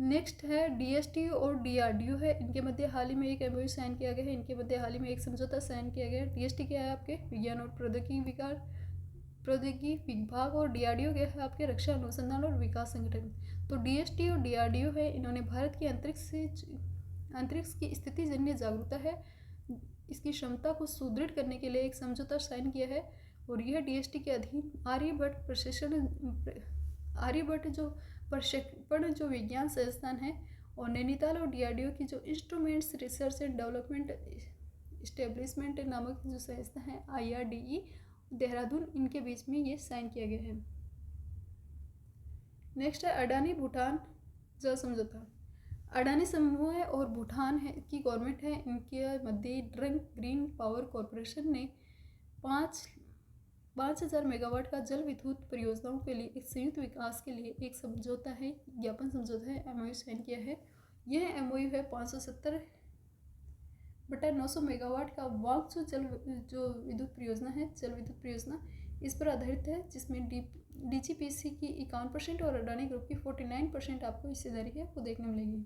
नेक्स्ट है DST और DRDO है, इनके मध्य हाल ही में एक MOU साइन किया गया है, इनके मध्य हाल ही में एक समझौता साइन किया गया है। DST क्या है आपके विज्ञान और प्रौद्योगिकी विभाग और DRDO क्या है आपके रक्षा अनुसंधान और विकास संगठन। तो DST और DRDO है, इन्होंने भारत की अंतरिक्ष की स्थिति जन्य जागरूकता है इसकी क्षमता को सुदृढ़ करने के लिए एक समझौता साइन किया है और यह DST के अधीन आर्यभट्ट जो प्रक्षेपण जो विज्ञान संस्थान है और नैनीताल और DRDO की जो instruments research and development establishment नामक जो संस्था है IRDE देहरादून, इनके बीच में ये साइन किया गया है। नेक्स्ट है अडानी भूटान जल समझौता। अडानी समूह है और भूटान है की गवर्नमेंट है, इनके मध्य ड्रंक ग्रीन पावर कॉरपोरेशन ने 5,000 मेगावाट का जल विद्युत परियोजनाओं के लिए एक संयुक्त विकास के लिए एक समझौता है, ज्ञापन समझौता है, एमओयू साइन किया है। यह एमओयू है 570/900 मेगावाट का वांगचू जल जो विद्युत परियोजना है, जल विद्युत परियोजना इस पर आधारित है, जिसमें डीजीपीसी की 51% और अडानी ग्रुप की 49% आपको हिस्सेदारी है वो देखने मिलेगी।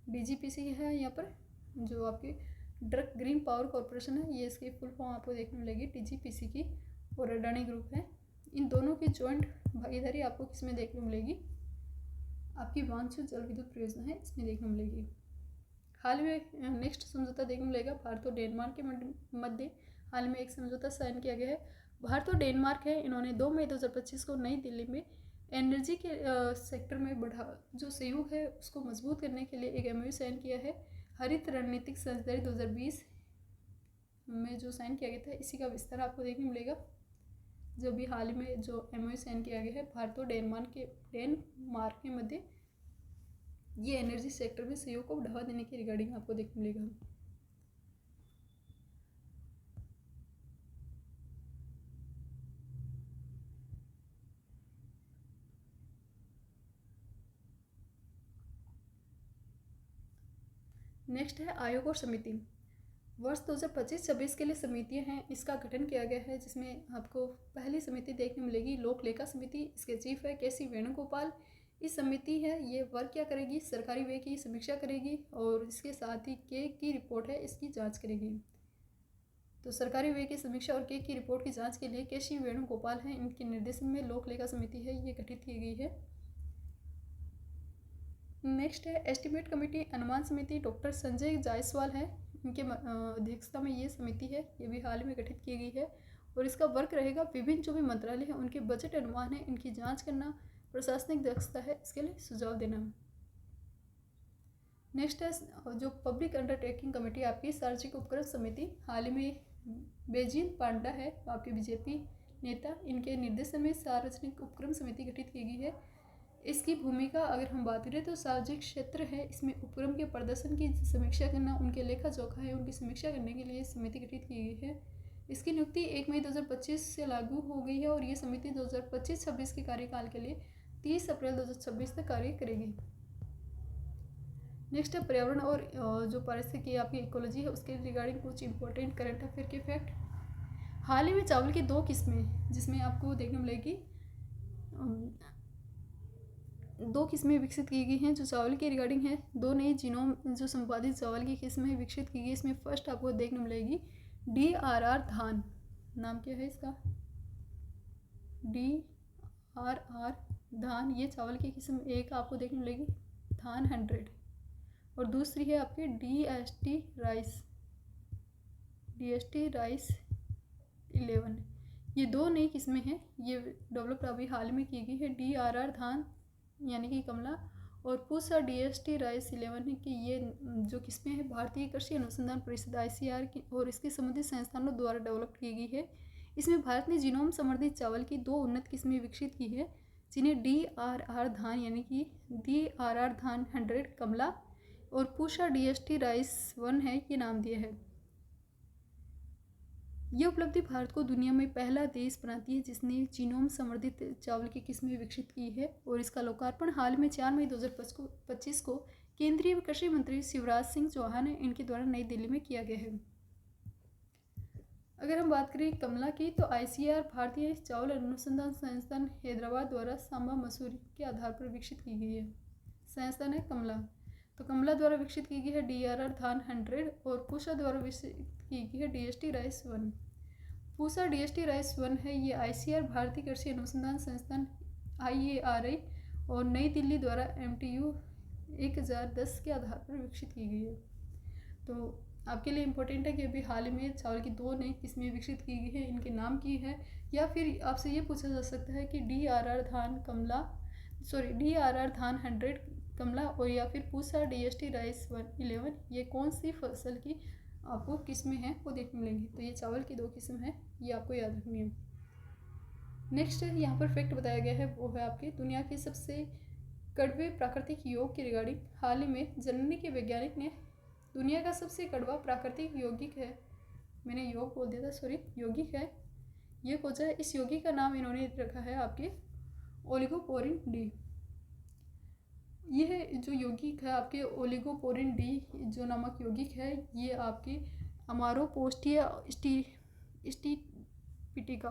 डीजीपीसी है यहाँ पर जो आपकी ड्रग ग्रीन पावर कॉरपोरेशन है, ये इसकी फुल फॉर्म आपको देखने मिलेगी डीजीपीसी की, और अडानी ग्रुप है। इन दोनों की जॉइंट भागीदारी आपको किसमें देखने मिलेगी? आपकी वांगचू जल विद्युत परियोजना है, इसमें देखने मिलेगी। हाल में नेक्स्ट समझौता देखने मिलेगा भारत और डेनमार्क के मध्य हाल में एक समझौता साइन किया गया है। भारत और डेनमार्क है, इन्होंने 2 मई 2025 को नई दिल्ली में एनर्जी के सेक्टर में जो सहयोग है उसको मजबूत करने के लिए एक एमओयू साइन किया है। हरित रणनीतिक साझेदारी 2020 में जो साइन किया गया था, इसी का विस्तार आपको देखने मिलेगा। जो भी हाल में जो एमओयू साइन किया गया है भारत और डेनमार्क के मध्य, ये एनर्जी सेक्टर में सहयोग को बढ़ावा देने के रिगार्डिंग आपको देखने मिलेगा। नेक्स्ट है आयोग और समिति। वर्ष 2025-26 के लिए समितियां हैं, इसका गठन किया गया है, जिसमें आपको पहली समिति देखने मिलेगी लोक लेखा समिति। इसके चीफ है केसी वेणुगोपाल। इस समिति है ये वर्क क्या करेगी? सरकारी व्यय की समीक्षा करेगी और इसके साथ ही के की रिपोर्ट है इसकी जांच करेगी। तो सरकारी व्यय की समीक्षा और के की रिपोर्ट की जांच के लिए केसी वेणुगोपाल है, इनके निर्देशन में लोक लेखा समिति है ये गठित की गई है। नेक्स्ट है एस्टिमेट कमेटी अनुमान समिति, डॉक्टर संजय जायसवाल है, इनके अध्यक्षता में ये समिति है, ये भी हाल में गठित की गई है और इसका वर्क रहेगा विभिन्न जो भी मंत्रालय हैं उनके बजट अनुमान है इनकी जांच करना, प्रशासनिक दक्षता है इसके लिए सुझाव देना। नेक्स्ट है जो पब्लिक अंडरटेकिंग कमेटी आपकी सार्वजनिक उपक्रम समिति, हाल में बेजिन पांडा है आपके बीजेपी नेता, इनके निर्देशन में सार्वजनिक उपक्रम समिति गठित की गई है। इसकी भूमिका अगर हम बात करें तो सार्वजनिक क्षेत्र है, इसमें उपक्रम के प्रदर्शन की समीक्षा करना, उनके लेखा जोखा है उनकी समीक्षा करने के लिए समिति गठित की गई है। इसकी नियुक्ति 1 मई 2025 से लागू हो गई है और ये समिति 2025-26 के कार्यकाल के लिए 30 अप्रैल 2026 तक कार्य करेगी। नेक्स्ट है पर्यावरण और जो पारिस्थितिकी आपकी इकोलॉजी है उसके रिगार्डिंग कुछ इंपॉर्टेंट करंट अफेयर के फैक्ट। हाल ही में चावल की 2 किस्में जिसमें आपको देखने मिलेगी 2 किस्में विकसित की गई हैं जो चावल के रिगार्डिंग है। 2 नई जीनोम जो संपादित चावल की किस्में विकसित की गई, इसमें फर्स्ट आपको देखने मिलेगी DRR धान, नाम क्या है इसका? DRR धान, ये चावल की किस्म एक आपको देखने मिलेगी धान 100 और दूसरी है आपकी DST राइस 11। ये 2 नई किस्में हैं, ये डेवलप अभी हाल में की गई है। DRR धान यानी कि कमला और पूसा DST राइस 11 है कि ये जो किस्में हैं भारतीय कृषि अनुसंधान परिषद ICAR की और इसके संबंधित संस्थानों द्वारा डेवलप की गई है। इसमें भारत ने जीनोम समर्थित चावल की 2 उन्नत किस्में विकसित की है, जिन्हें DRR धान यानी कि DRR धान 100 कमला और पूसा DST राइस 1 है ये नाम दिया है। यह उपलब्धि भारत को दुनिया में पहला देश बनाती है जिसने जीनोम समर्थित चावल की किस्में विकसित की है और इसका लोकार्पण हाल में 4 मई 2025 को केंद्रीय कृषि मंत्री शिवराज सिंह चौहान इनके द्वारा नई दिल्ली में किया गया है। अगर हम बात करें कमला की तो ICAR भारतीय चावल अनुसंधान संस्थान हैदराबाद द्वारा सांबा मसूरी के आधार पर विकसित की गई है संस्थान है कमला। तो कमला द्वारा विकसित की गई है DRR धान 100 और पूसा द्वारा विकसित की गई है DST rice 1। Pusa DST rice 1 है ये ICAR भारतीय कृषि अनुसंधान संस्थान IARI और नई दिल्ली द्वारा MTU 1010 के आधार पर विकसित की गई है। तो आपके लिए इम्पोर्टेंट है कि अभी हाल में चावल की 2 नई किस्में विकसित की गई है, इनके नाम की है, या फिर आपसे ये पूछा जा सकता है कि DRR धान 100 कमला और या फिर पूसा DST राइस 11 ये कौन सी फसल की आपको किस्में हैं वो देखने मिलेंगी। तो ये चावल की 2 किस्म है, ये आपको याद रखनी है। नेक्स्ट यहाँ पर फैक्ट बताया गया है, वो है आपके दुनिया के सबसे कड़वे प्राकृतिक योग के रिगार्डिंग। हाल ही में जर्मनी के वैज्ञानिक ने दुनिया का सबसे कड़वा प्राकृतिक यौगिक है, मैंने योग बोल दिया था, सॉरी, यौगिक है, ये खोजा है। इस यौगिक का नाम इन्होंने रखा है आपके ओलिगोपोरिन डी। यह जो यौगिक है आपके ओलिगोपोरिन डी जो नामक यौगिक है, ये आपके अमारोपोस्टिया स्टिपिटिका,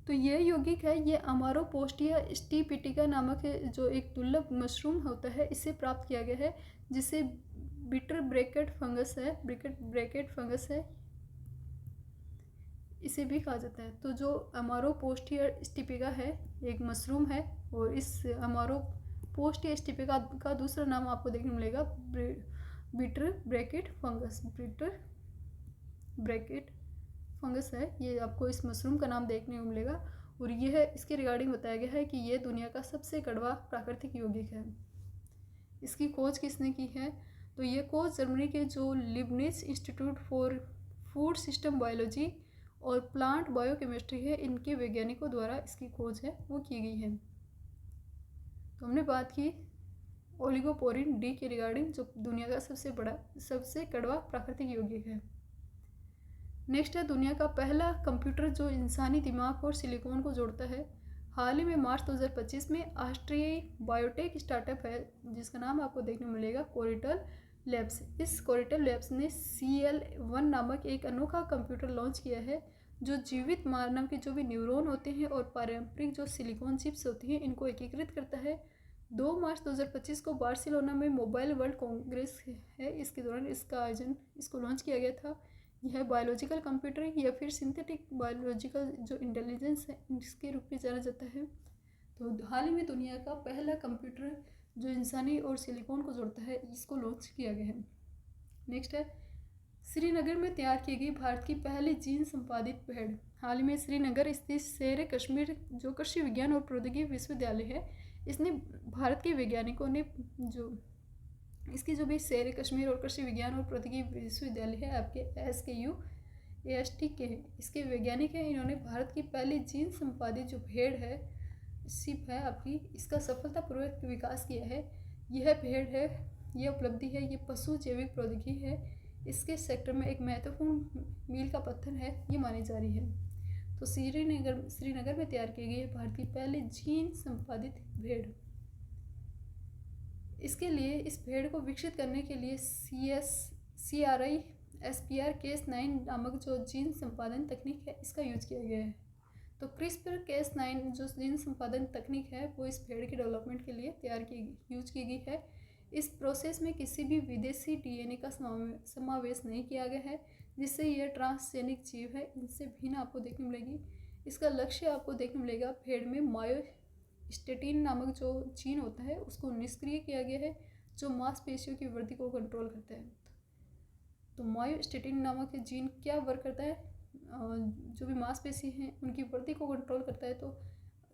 तो यह यौगिक है, ये अमारोपोस्टिया स्टिपिटिका नामक जो एक दुर्लभ मशरूम होता है, इससे प्राप्त किया गया है, जिसे बिटर ब्रैकेट फंगस है, इसे भी कहा जाता है। तो जो अमारोपोस्टिया स्टिपिका है एक मशरूम है, और इस अमारोपोस्टिया स्टिपिका का दूसरा नाम आपको देखने मिलेगा बिटर ब्रैकेट फंगस है। ये आपको इस मशरूम का नाम देखने को मिलेगा, और यह इसके रिगार्डिंग बताया गया है कि यह दुनिया का सबसे कड़वा प्राकृतिक यौगिक है। इसकी खोज किसने की है? तो ये खोज जर्मनी के जो Leibniz institute for food system biology और प्लांट बायोकेमिस्ट्री है, इनके वैज्ञानिकों द्वारा इसकी खोज है वो की गई है। तो हमने बात की ओलिगोपोरिन डी के रिगार्डिंग, जो दुनिया का सबसे कड़वा प्राकृतिक यौगिक है। नेक्स्ट है दुनिया का पहला कंप्यूटर जो इंसानी दिमाग और सिलिकॉन को जोड़ता है। हाल ही में मार्च 2025 में ऑस्ट्रियाई बायोटेक स्टार्टअप है, जिसका नाम आपको देखने को मिलेगा कोरिटल लैब्स। इस कोरिटल लैब्स ने CL1 नामक एक अनोखा कंप्यूटर लॉन्च किया है, जो जीवित मानव के जो भी न्यूरॉन होते हैं और पारंपरिक जो सिलिकॉन चिप्स होती हैं, इनको एकीकृत करता है। 2 मार्च 2025 को बार्सिलोना में मोबाइल वर्ल्ड कांग्रेस है, इसके दौरान इसको लॉन्च किया गया था। यह बायोलॉजिकल कंप्यूटर या फिर सिंथेटिक बायोलॉजिकल जो इंटेलिजेंस है, इसके रूप में जाना जाता है। तो हाल ही में दुनिया का पहला कंप्यूटर जो इंसानी और सिलिकॉन को जोड़ता है, इसको लॉन्च किया गया है। नेक्स्ट है श्रीनगर में तैयार की गई भारत की पहली जीन संपादित भेड़। हाल ही में श्रीनगर स्थित शेर कश्मीर जो कृषि विज्ञान और प्रौद्योगिकी विश्वविद्यालय है, इसने भारत के वैज्ञानिकों ने जो इसकी जो भी शेर कश्मीर और कृषि विज्ञान और प्रौद्योगिकी विश्वविद्यालय है आपके SKU AST के हैं, इसके वैज्ञानिक हैं। इन्होंने भारत की पहली जीन संपादित जो भेड़ है सिप है आपकी, इसका सफलतापूर्वक विकास किया है। यह भेड़ है, यह उपलब्धि है, ये पशु जैविक प्रौद्योगिकी है, इसके सेक्टर में एक महत्वपूर्ण मील का पत्थर है ये मानी जा रही है। तो श्रीनगर में तैयार की गई है भारत की पहली जीन संपादित भेड़। इसके लिए इस भेड़ को विकसित करने के लिए CRI SPR Cas9 नामक जो जीन संपादन तकनीक है, इसका यूज किया गया है। तो CRISPR Cas9 जो जीन संपादन तकनीक है, वो इस भेड़ के डेवलपमेंट के लिए यूज की गई है। इस प्रोसेस में किसी भी विदेशी DNA का समावेश नहीं किया गया है, जिससे यह ट्रांसजेनिक जीव है, इनसे भिन्न आपको देखने मिलेगी। इसका लक्ष्य आपको देखने मिलेगा भेड़ में मायोस्टेटिन नामक जो जीन होता है, उसको निष्क्रिय किया गया है, जो मांसपेशियों की वृद्धि को कंट्रोल करता है। तो मायोस्टेटिन नामक जीन क्या वर्क करता है? जो भी मांसपेशी हैं उनकी वृद्धि को कंट्रोल करता है। तो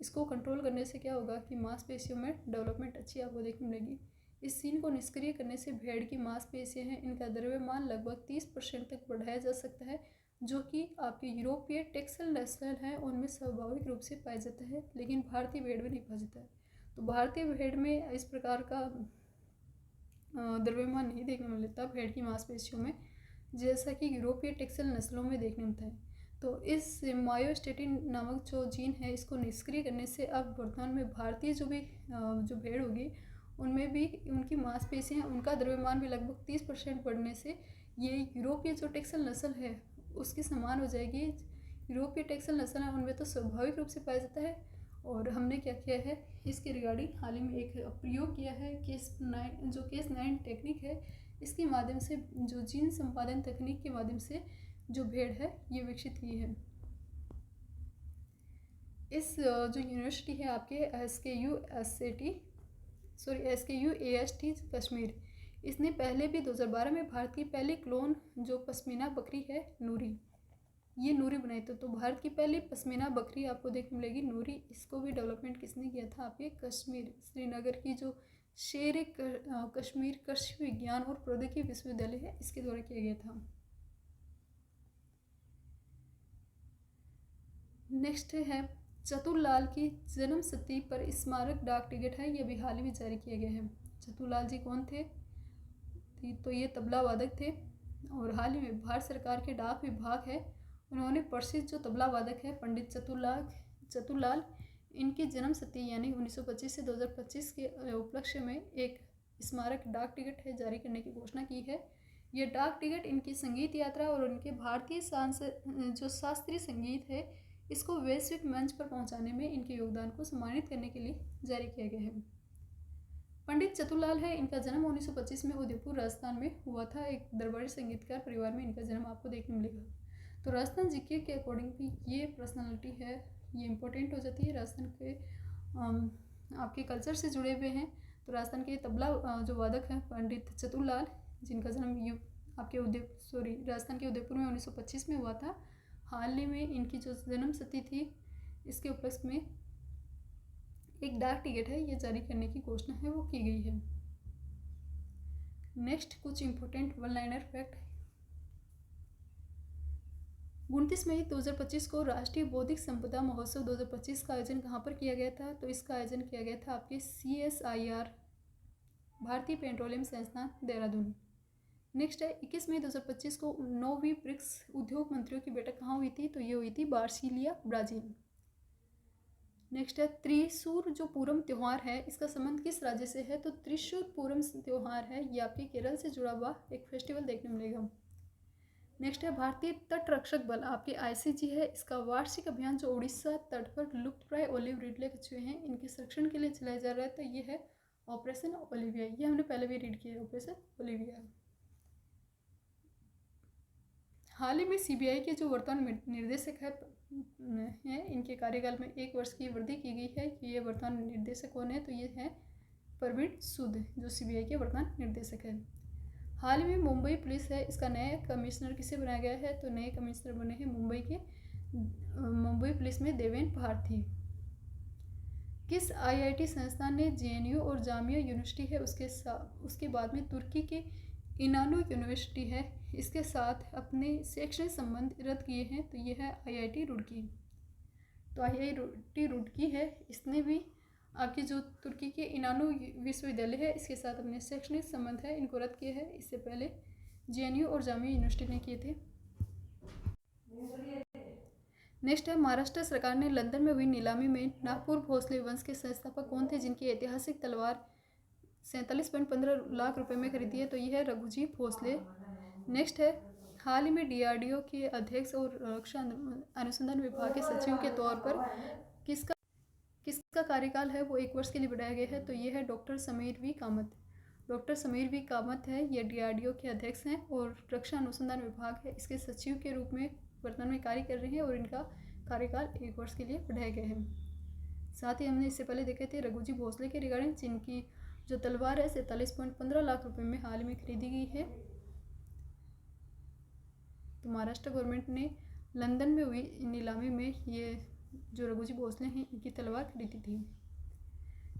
इसको कंट्रोल करने से क्या होगा कि मांसपेशियों में डेवलपमेंट अच्छी आपको देखने मिलेगी। इस जीन को निष्क्रिय करने से भेड़ की मांसपेशियां हैं, इनका द्रव्यमान लगभग 30% तक बढ़ाया जा सकता है, जो कि आपके यूरोपीय टेक्सल नस्ल हैं उनमें स्वाभाविक रूप से पाया जाता है, लेकिन भारतीय भेड़ में नहीं पाया जाता है। तो भारतीय भेड़ में इस प्रकार का द्रव्यमान नहीं देखने को मिलता भेड़ की मांसपेशियों में, जैसा कि यूरोपीय टेक्सल नस्लों में देखने मिलता है। तो इस मायोस्टेटिन नामक जो जीन है, इसको निष्क्रिय करने से अब वर्तमान में भारतीय जो भेड़ होगी, उनमें भी उनकी मांसपेशियाँ, उनका द्रव्यमान भी लगभग 30% बढ़ने से ये यूरोपीय जो टेक्सल नस्ल है उसके समान हो जाएगी। यूरोपीय टेक्सल नस्ल है उनमें तो स्वाभाविक रूप से पाया जाता है। और हमने क्या किया है, इसके रिगार्डिंग हाल ही में एक प्रयोग किया है Cas9 टेक्निक है, इसके माध्यम से जो जीन संपादन तकनीक के माध्यम से जो भेड़ है ये विकसित की है। इस जो यूनिवर्सिटी है आपके SKU AST कश्मीर, इसने पहले भी 2012 में भारत की पहली क्लोन जो पश्मीना बकरी है नूरी, ये नूरी बनाई। तो भारत की पहली पश्मीना बकरी आपको देखने मिलेगी नूरी। इसको भी डेवलपमेंट किसने किया था? आपके श्रीनगर की जो शेर कश्मीर कृषि विज्ञान और प्रौद्योगिकी विश्वविद्यालय है, इसके द्वारा किया गया था। नेक्स्ट है चतुरलाल की जन्म शती पर स्मारक डाक टिकट है, ये अभी हाल ही में जारी किया गया है। चतुरलाल जी कौन थे? तो ये तबला वादक थे और हाल ही में भारत सरकार के डाक विभाग है, उन्होंने प्रसिद्ध जो तबला वादक है पंडित चतुरलाल इनकी जन्म शती यानी 1925 से 2025 के उपलक्ष्य में एक स्मारक डाक टिकट है जारी करने की घोषणा की है। यह डाक टिकट इनकी संगीत यात्रा और उनके भारतीय जो शास्त्रीय संगीत है इसको वैश्विक मंच पर पहुंचाने में इनके योगदान को सम्मानित करने के लिए जारी किया गया है। पंडित चतुरलाल है, इनका जन्म 1925 में उदयपुर राजस्थान में हुआ था। एक दरबारी संगीतकार परिवार में इनका जन्म आपको देखने मिलेगा। तो राजस्थान जीके के अकॉर्डिंग भी ये पर्सनालिटी है, ये इम्पोर्टेंट हो जाती है। राजस्थान के आपके कल्चर से जुड़े हुए हैं। तो राजस्थान के तबला जो वादक हैं पंडित चतुरलाल, जिनका जन्म राजस्थान के उदयपुर में 1925 में हुआ था। हाल ही में इनकी जो जन्म शती थी इसके उपलक्ष्य में एक डाक टिकट है ये जारी करने की घोषणा है वो की गई है। नेक्स्ट कुछ इंपॉर्टेंट वन लाइनर फैक्ट। 29 मई 2025 को राष्ट्रीय बौद्धिक संपदा महोत्सव 2025 का आयोजन कहाँ पर किया गया था? तो इसका आयोजन किया गया था आपके CSIR भारतीय पेट्रोलियम संस्थान देहरादून। नेक्स्ट है 21 मई 2025 को 9वीं ब्रिक्स उद्योग मंत्रियों की बैठक कहाँ हुई थी? तो ये हुई थी बार्सिलिया, ब्राजील। नेक्स्ट है त्रिशूर जो पूरम त्यौहार है इसका संबंध किस राज्य से है? तो त्रिशूर पूरम त्यौहार है ये आपके केरल से जुड़ा हुआ एक फेस्टिवल देखने मिलेगा। नेक्स्ट है भारतीय तट रक्षक बल आपके ICG है, इसका वार्षिक अभियान जो उड़ीसा तट पर लुप्तप्राय ओलिव रिडले कछुए हैं इनके संरक्षण के लिए चलाया जा रहा है। तो ये है ऑपरेशन ओलिविया, ये हमने पहले भी रीड किया है ऑपरेशन ओलिविया। हाल ही में CBI के जो वर्तमान निर्देशक हैं इनके कार्यकाल में 1 वर्ष की वृद्धि की गई है। ये वर्तमान निर्देशक कौन है? तो ये है प्रवीण सूद जो CBI के वर्तमान निर्देशक है। हाल ही में मुंबई पुलिस है, इसका नया कमिश्नर किसे बनाया गया है? तो नए कमिश्नर बने हैं मुंबई पुलिस में देवेन भारती। किस IIT संस्थान ने JNU और जामिया यूनिवर्सिटी है उसके बाद में तुर्की के इनानो यूनिवर्सिटी है इसके साथ अपने शैक्षणिक संबंध रद्द किए हैं? तो ये है IIT रुड़की। तो IIT रुड़की है, इसने भी आपकी जो तुर्की के इनानो विश्वविद्यालय है इसके साथ अपने शैक्षणिक संबंध है इनको रद्द किए हैं। इससे पहले JNU और जामिया यूनिवर्सिटी ने किए थे। नेक्स्ट है महाराष्ट्र सरकार ने लंदन में हुई नीलामी में नागपुर भोसले वंश के संस्थापक कौन थे जिनकी ऐतिहासिक तलवार 47.15 लाख रुपए में खरीदी है? तो यह है रघुजी भोसले। नेक्स्ट है हाल ही में DRDO के अध्यक्ष और रक्षा अनुसंधान विभाग के सचिव के तौर पर किसका कार्यकाल है वो 1 वर्ष के लिए बढ़ाया गया है? तो ये है doctor Sameer V Kamat. Doctor Sameer V Kamat है, ये DRDO के अध्यक्ष हैं और रक्षा अनुसंधान विभाग है इसके सचिव के रूप में वर्तमान में कार्य कर रहे हैं और इनका कार्यकाल 1 वर्ष के लिए बढ़ाया गया है। साथ ही हमने इससे पहले देखे थे रघुजी भोसले के रिगार्डिंग जिनकी जो तलवार है 47.15 लाख रुपए में हाल ही में खरीदी गई है। तो महाराष्ट्र गवर्नमेंट ने लंदन में हुई नीलामी में ये जो रघुजी भोसले हैं इनकी तलवार खरीदी थी।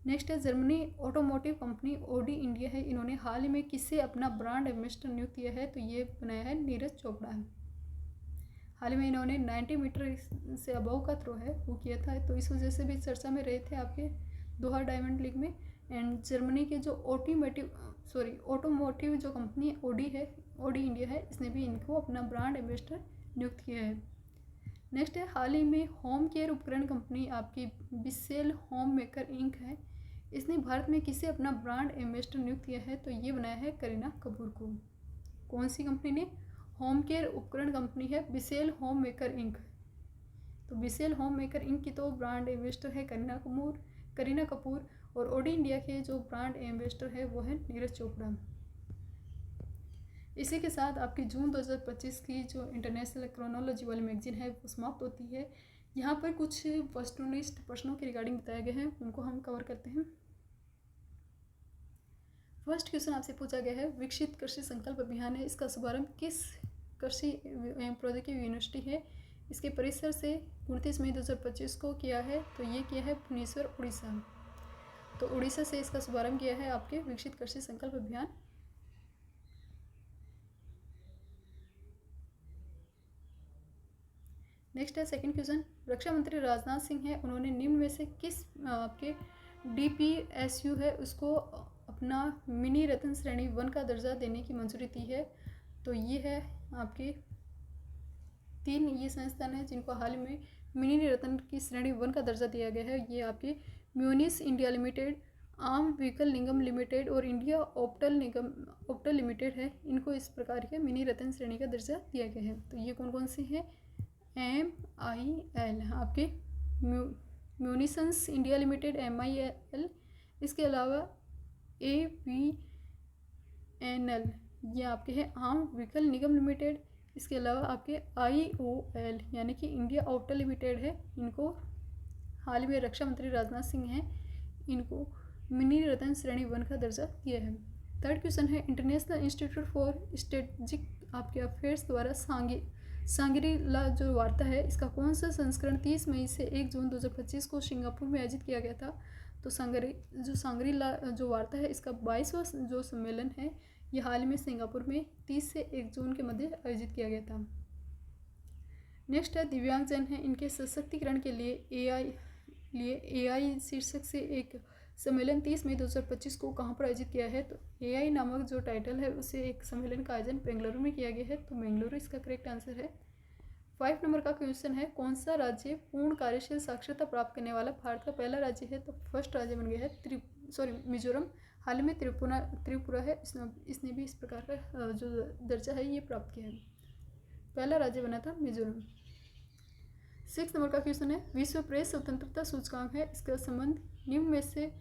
नेक्स्ट है Germany automotive company Audi India है, इन्होंने हाल ही में किससे अपना ब्रांड एम्बेसडर नियुक्त किया है? तो ये बनाया है नीरज चोपड़ा। हाल ही में इन्होंने 90 मीटर से अबव का थ्रो है वो किया था, तो इस वजह से भी चर्चा में रहे थे आपके दोहा डायमंड लीग में। एंड जर्मनी के जो ऑटोमोटिव जो कंपनी Audi इंडिया है इसने भी इनको अपना ब्रांड एम्बेसडर नियुक्त किया है। नेक्स्ट है हाल ही में होम केयर उपकरण कंपनी आपकी बिसेल होम मेकर इंक है, इसने भारत में किसे अपना ब्रांड एम्बेसडर नियुक्त किया है? तो ये बनाया है करीना कपूर को। कौन सी कंपनी ने? होम केयर उपकरण कंपनी है बिसेल होम मेकर इंक। तो बिसेल होम मेकर इंक की तो ब्रांड एम्बेसडर है करीना कपूर और Audi इंडिया के जो ब्रांड एम्बेसडर है वो है नीरज चोपड़ा। इसी के साथ आपकी जून 2025 की जो इंटरनेशनल क्रोनोलॉजी वाली मैगजीन है वो समाप्त होती है। यहाँ पर कुछ वस्तुनिष्ठ प्रश्नों के रिगार्डिंग बताए गए हैं, उनको हम कवर करते हैं। फर्स्ट क्वेश्चन आपसे पूछा गया है विकसित कृषि संकल्प अभियान है, इसका शुभारंभ किस कृषि एवं प्रौद्योगिकी यूनिवर्सिटी है इसके परिसर से 29 मई 2025 को किया है? तो ये किया है भुवनेश्वर, उड़ीसा। तो उड़ीसा से इसका शुभारंभ किया है आपके विकसित कृषि संकल्प अभियान। नेक्स्ट है सेकंड क्वेश्चन, रक्षा मंत्री राजनाथ सिंह है, उन्होंने निम्न में से किस आपके DPSU है उसको अपना मिनी रत्न श्रेणी 1 का दर्जा देने की मंजूरी दी है? तो ये है आपके 3 ये संस्थान है जिनको हाल में मिनी रत्न की श्रेणी 1 का दर्जा दिया गया है। ये आपके म्यूनिस इंडिया लिमिटेड, आम व्हीकल निगम लिमिटेड और इंडिया ऑप्टल लिमिटेड है। इनको इस प्रकार के मिनी रत्न श्रेणी का दर्जा दिया गया है। तो ये कौन कौन से हैं? MIL आपके म्यूनिसंस इंडिया लिमिटेड MIL, इसके अलावा AVNL ये आपके हैं आम व्हीकल निगम लिमिटेड, इसके अलावा आपके IOL यानी कि इंडिया ऑप्टल लिमिटेड है। इनको हाल में रक्षा मंत्री राजनाथ सिंह हैं, इनको मिनी रत्न श्रेणी 1 का दर्जा दिया है। थर्ड क्वेश्चन है, इंटरनेशनल इंस्टीट्यूट फॉर स्ट्रेटेजिक आपके अफेयर्स द्वारा सांगरी-ला जो वार्ता है इसका कौन सा संस्करण 30 मई से 1 जून 2025 को सिंगापुर में आयोजित किया गया था? तो सांगरी-ला जो वार्ता है इसका 22वां जो सम्मेलन है ये हाल में सिंगापुर में 30 से 1 जून के मध्य आयोजित किया गया था। नेक्स्ट है दिव्यांगजन है, इनके सशक्तिकरण के लिए AI शीर्षक से एक सम्मेलन 30 मई 2025 को कहाँ पर आयोजित किया है? तो AI नामक जो टाइटल है उसे एक सम्मेलन का आयोजन बेंगलुरु में किया गया है। तो बेंगलुरु इसका करेक्ट आंसर है। 5 नंबर का क्वेश्चन है, कौन सा राज्य पूर्ण कार्यशील साक्षरता प्राप्त करने वाला भारत का पहला राज्य है? तो फर्स्ट राज्य बन गया है मिजोरम। हाल में त्रिपुरा है, इसने भी इस प्रकार का जो दर्जा है ये प्राप्त किया है। पहला राज्य बना था मिजोरम। 6 नंबर का क्वेश्चन है, विश्व प्रेस स्वतंत्रता सूचकांक है, इसका संबंध निम्न में से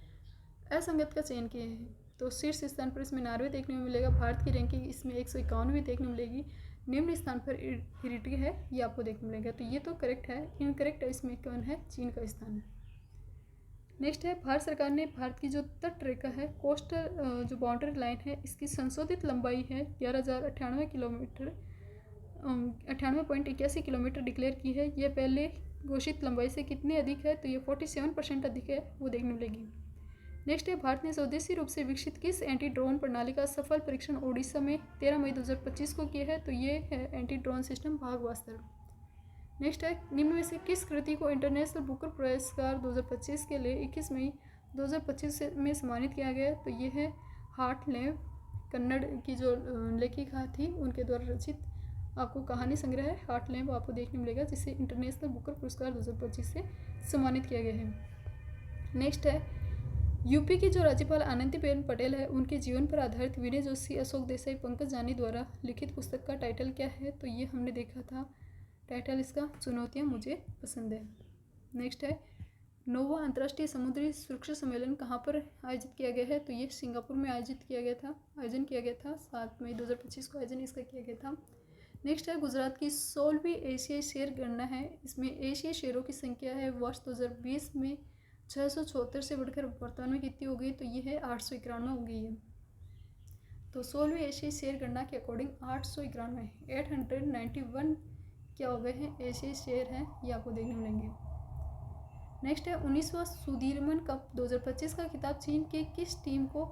असंगत का चयन किया है? तो शीर्ष स्थान पर इसमें नॉर्वे देखने में मिलेगा, भारत की रैंकिंग इसमें 151वीं देखने में मिलेगी, निम्न स्थान पर इरिट्रिया है ये आपको देखने मिलेगा। तो ये तो करेक्ट है। इनकरेक्ट है इसमें कौन है? चीन का स्थान। नेक्स्ट है, भारत सरकार ने भारत की जो तट रेखा है कोस्टल जो बाउंड्री लाइन है इसकी संशोधित लंबाई है 11,098 किलोमीटर 98.81 किलोमीटर डिक्लेयर की है। यह पहले घोषित लंबाई से कितनी अधिक है? तो ये 47% अधिक है, वो देखने मिलेगी। नेक्स्ट है, भारत ने स्वदेशी रूप से विकसित किस एंटी ड्रोन प्रणाली का सफल परीक्षण ओडिशा में 13 मई 2025 को किया है? तो ये है एंटी ड्रोन सिस्टम भागवास्त्र। नेक्स्ट है, निम्न में से किस कृति को इंटरनेशनल बुकर पुरस्कार 2025 के लिए 21 मई 2025 में सम्मानित किया गया? तो ये है हार्ट लैम्प, कन्नड़ की जो लेखिका थी उनके द्वारा रचित आपको कहानी संग्रह है हार्ट लैम्प आपको देखने मिलेगा, जिसे इंटरनेशनल बुकर पुरस्कार 2025 से सम्मानित किया गया है। नेक्स्ट है, यूपी की जो राज्यपाल आनंदीबेन पटेल है उनके जीवन पर आधारित विनय जोशी, अशोक देसाई, पंकज जानी द्वारा लिखित पुस्तक का टाइटल क्या है? तो ये हमने देखा था टाइटल इसका चुनौतियाँ मुझे पसंद है। नेक्स्ट है, 9वां अंतर्राष्ट्रीय समुद्री सुरक्षा सम्मेलन कहाँ पर आयोजित किया गया है? तो ये सिंगापुर में आयोजन किया गया था 7 मई 2025 को आयोजन इसका किया गया था। नेक्स्ट है, गुजरात की 16वीं एशियाई शेर गणना है, इसमें एशियाई शेरों की संख्या है वर्ष 2020 में 676 से बढ़कर वर्तमान में कितनी हो गई? तो ये है 891 हो गई है। तो 16वीं एशियाई शेर गणना के अकॉर्डिंग 891 क्या हो गए हैं? एशियाई शेर हैं, ये आपको देखने मिलेंगे। नेक्स्ट है, 19वां सुदीरमन कप 2025 का खिताब चीन की किस टीम को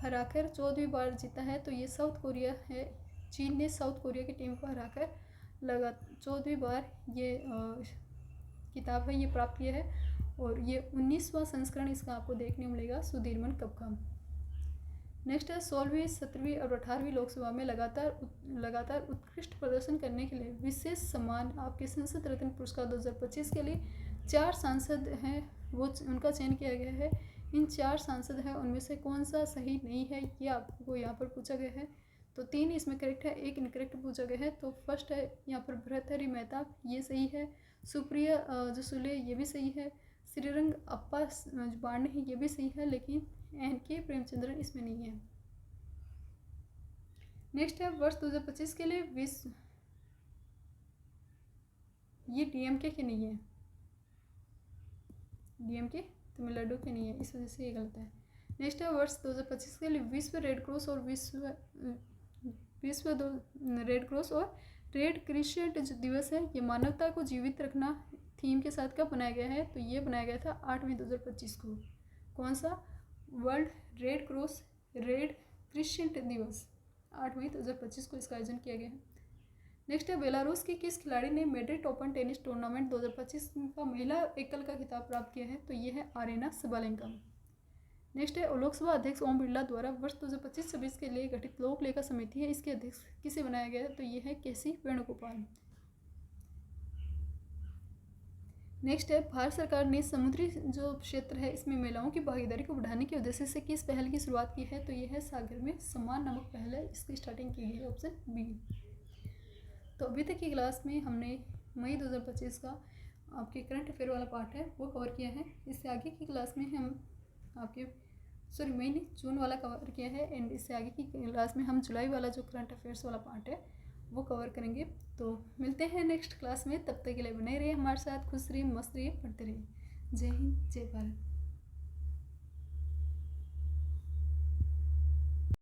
हराकर 14वीं बार जीता है? तो ये साउथ कोरिया है। चीन ने साउथ कोरिया की टीम को हराकर 14वीं बार ये किताब है ये प्राप्त किया है, और ये 19वां संस्करण इसका आपको देखने मिलेगा सुदीरमन कप का। नेक्स्ट है, 16वीं 17वीं और 18वीं लोकसभा में लगातार उत्कृष्ट प्रदर्शन करने के लिए विशेष सम्मान आपके संसद रत्न पुरस्कार 2025 के लिए 4 सांसद हैं, वो उनका चयन किया गया है। इन 4 सांसद हैं उनमें से कौन सा सही नहीं है ये आपको यहाँ पर पूछा गया है। तो 3 इसमें करेक्ट है, 1 इनकरेक्ट पूछा गया है। तो फर्स्ट है यहाँ पर भर्तृहरि मेहताब, ये सही है। सुप्रिया जसुले ये भी सही है। श्रीरंग अप्पा बाण है ये भी सही है, लेकिन NK प्रेमचंद्रन इसमें नहीं है। नेक्स्ट है, वर्ष 2025 के लिए विश्व, ये DMK के नहीं है, DMK तमिलनाडु के नहीं है, इस वजह से ये गलत है। नेक्स्ट है, वर्ष 2025 के लिए विश्व रेड क्रॉस और रेड क्रिसेंट दिवस है, ये मानवता को जीवित रखना थीम के साथ कब बनाया गया है? तो ये बनाया गया था 8 मई 2025 को। कौन सा? World red cross red crescent दिवस 8 मई 2025 को इसका आयोजन किया गया है। नेक्स्ट है बेलारूस की किस खिलाड़ी ने मैड्रिड ओपन टेनिस टूर्नामेंट 2025 का महिला एकल का खिताब प्राप्त किया है? तो ये है आरेना सबालेंका। नेक्स्ट है लोकसभा अध्यक्ष ओम बिरला द्वारा वर्ष 2025-26 के लिए गठित लोक लेखा समिति है, इसके अध्यक्ष किसे बनाया गया है? तो ये है केसी वेणुगोपाल। नेक्स्ट है भारत सरकार ने समुद्री जो क्षेत्र है इसमें महिलाओं की भागीदारी को बढ़ाने के उद्देश्य से किस पहल की शुरुआत की है? तो ये है सागर में सम्मान नामक पहल है, इसकी स्टार्टिंग की गई है, ऑप्शन बी। तो अभी तक की क्लास में हमने मई 2025 का आपके करंट अफेयर वाला पार्ट है वो कवर किया है। इससे आगे की क्लास में हम आपके मई ने जून वाला कवर किया है, एंड इससे आगे की क्लास में हम जुलाई वाला जो करंट अफेयर्स वाला पार्ट है वो कवर करेंगे। तो मिलते हैं नेक्स्ट क्लास में, तब तक के लिए बने रहिए हमारे साथ, खुश रहिए, मस्त रहिए, पढ़ते रहिए। जय हिंद, जय भारत।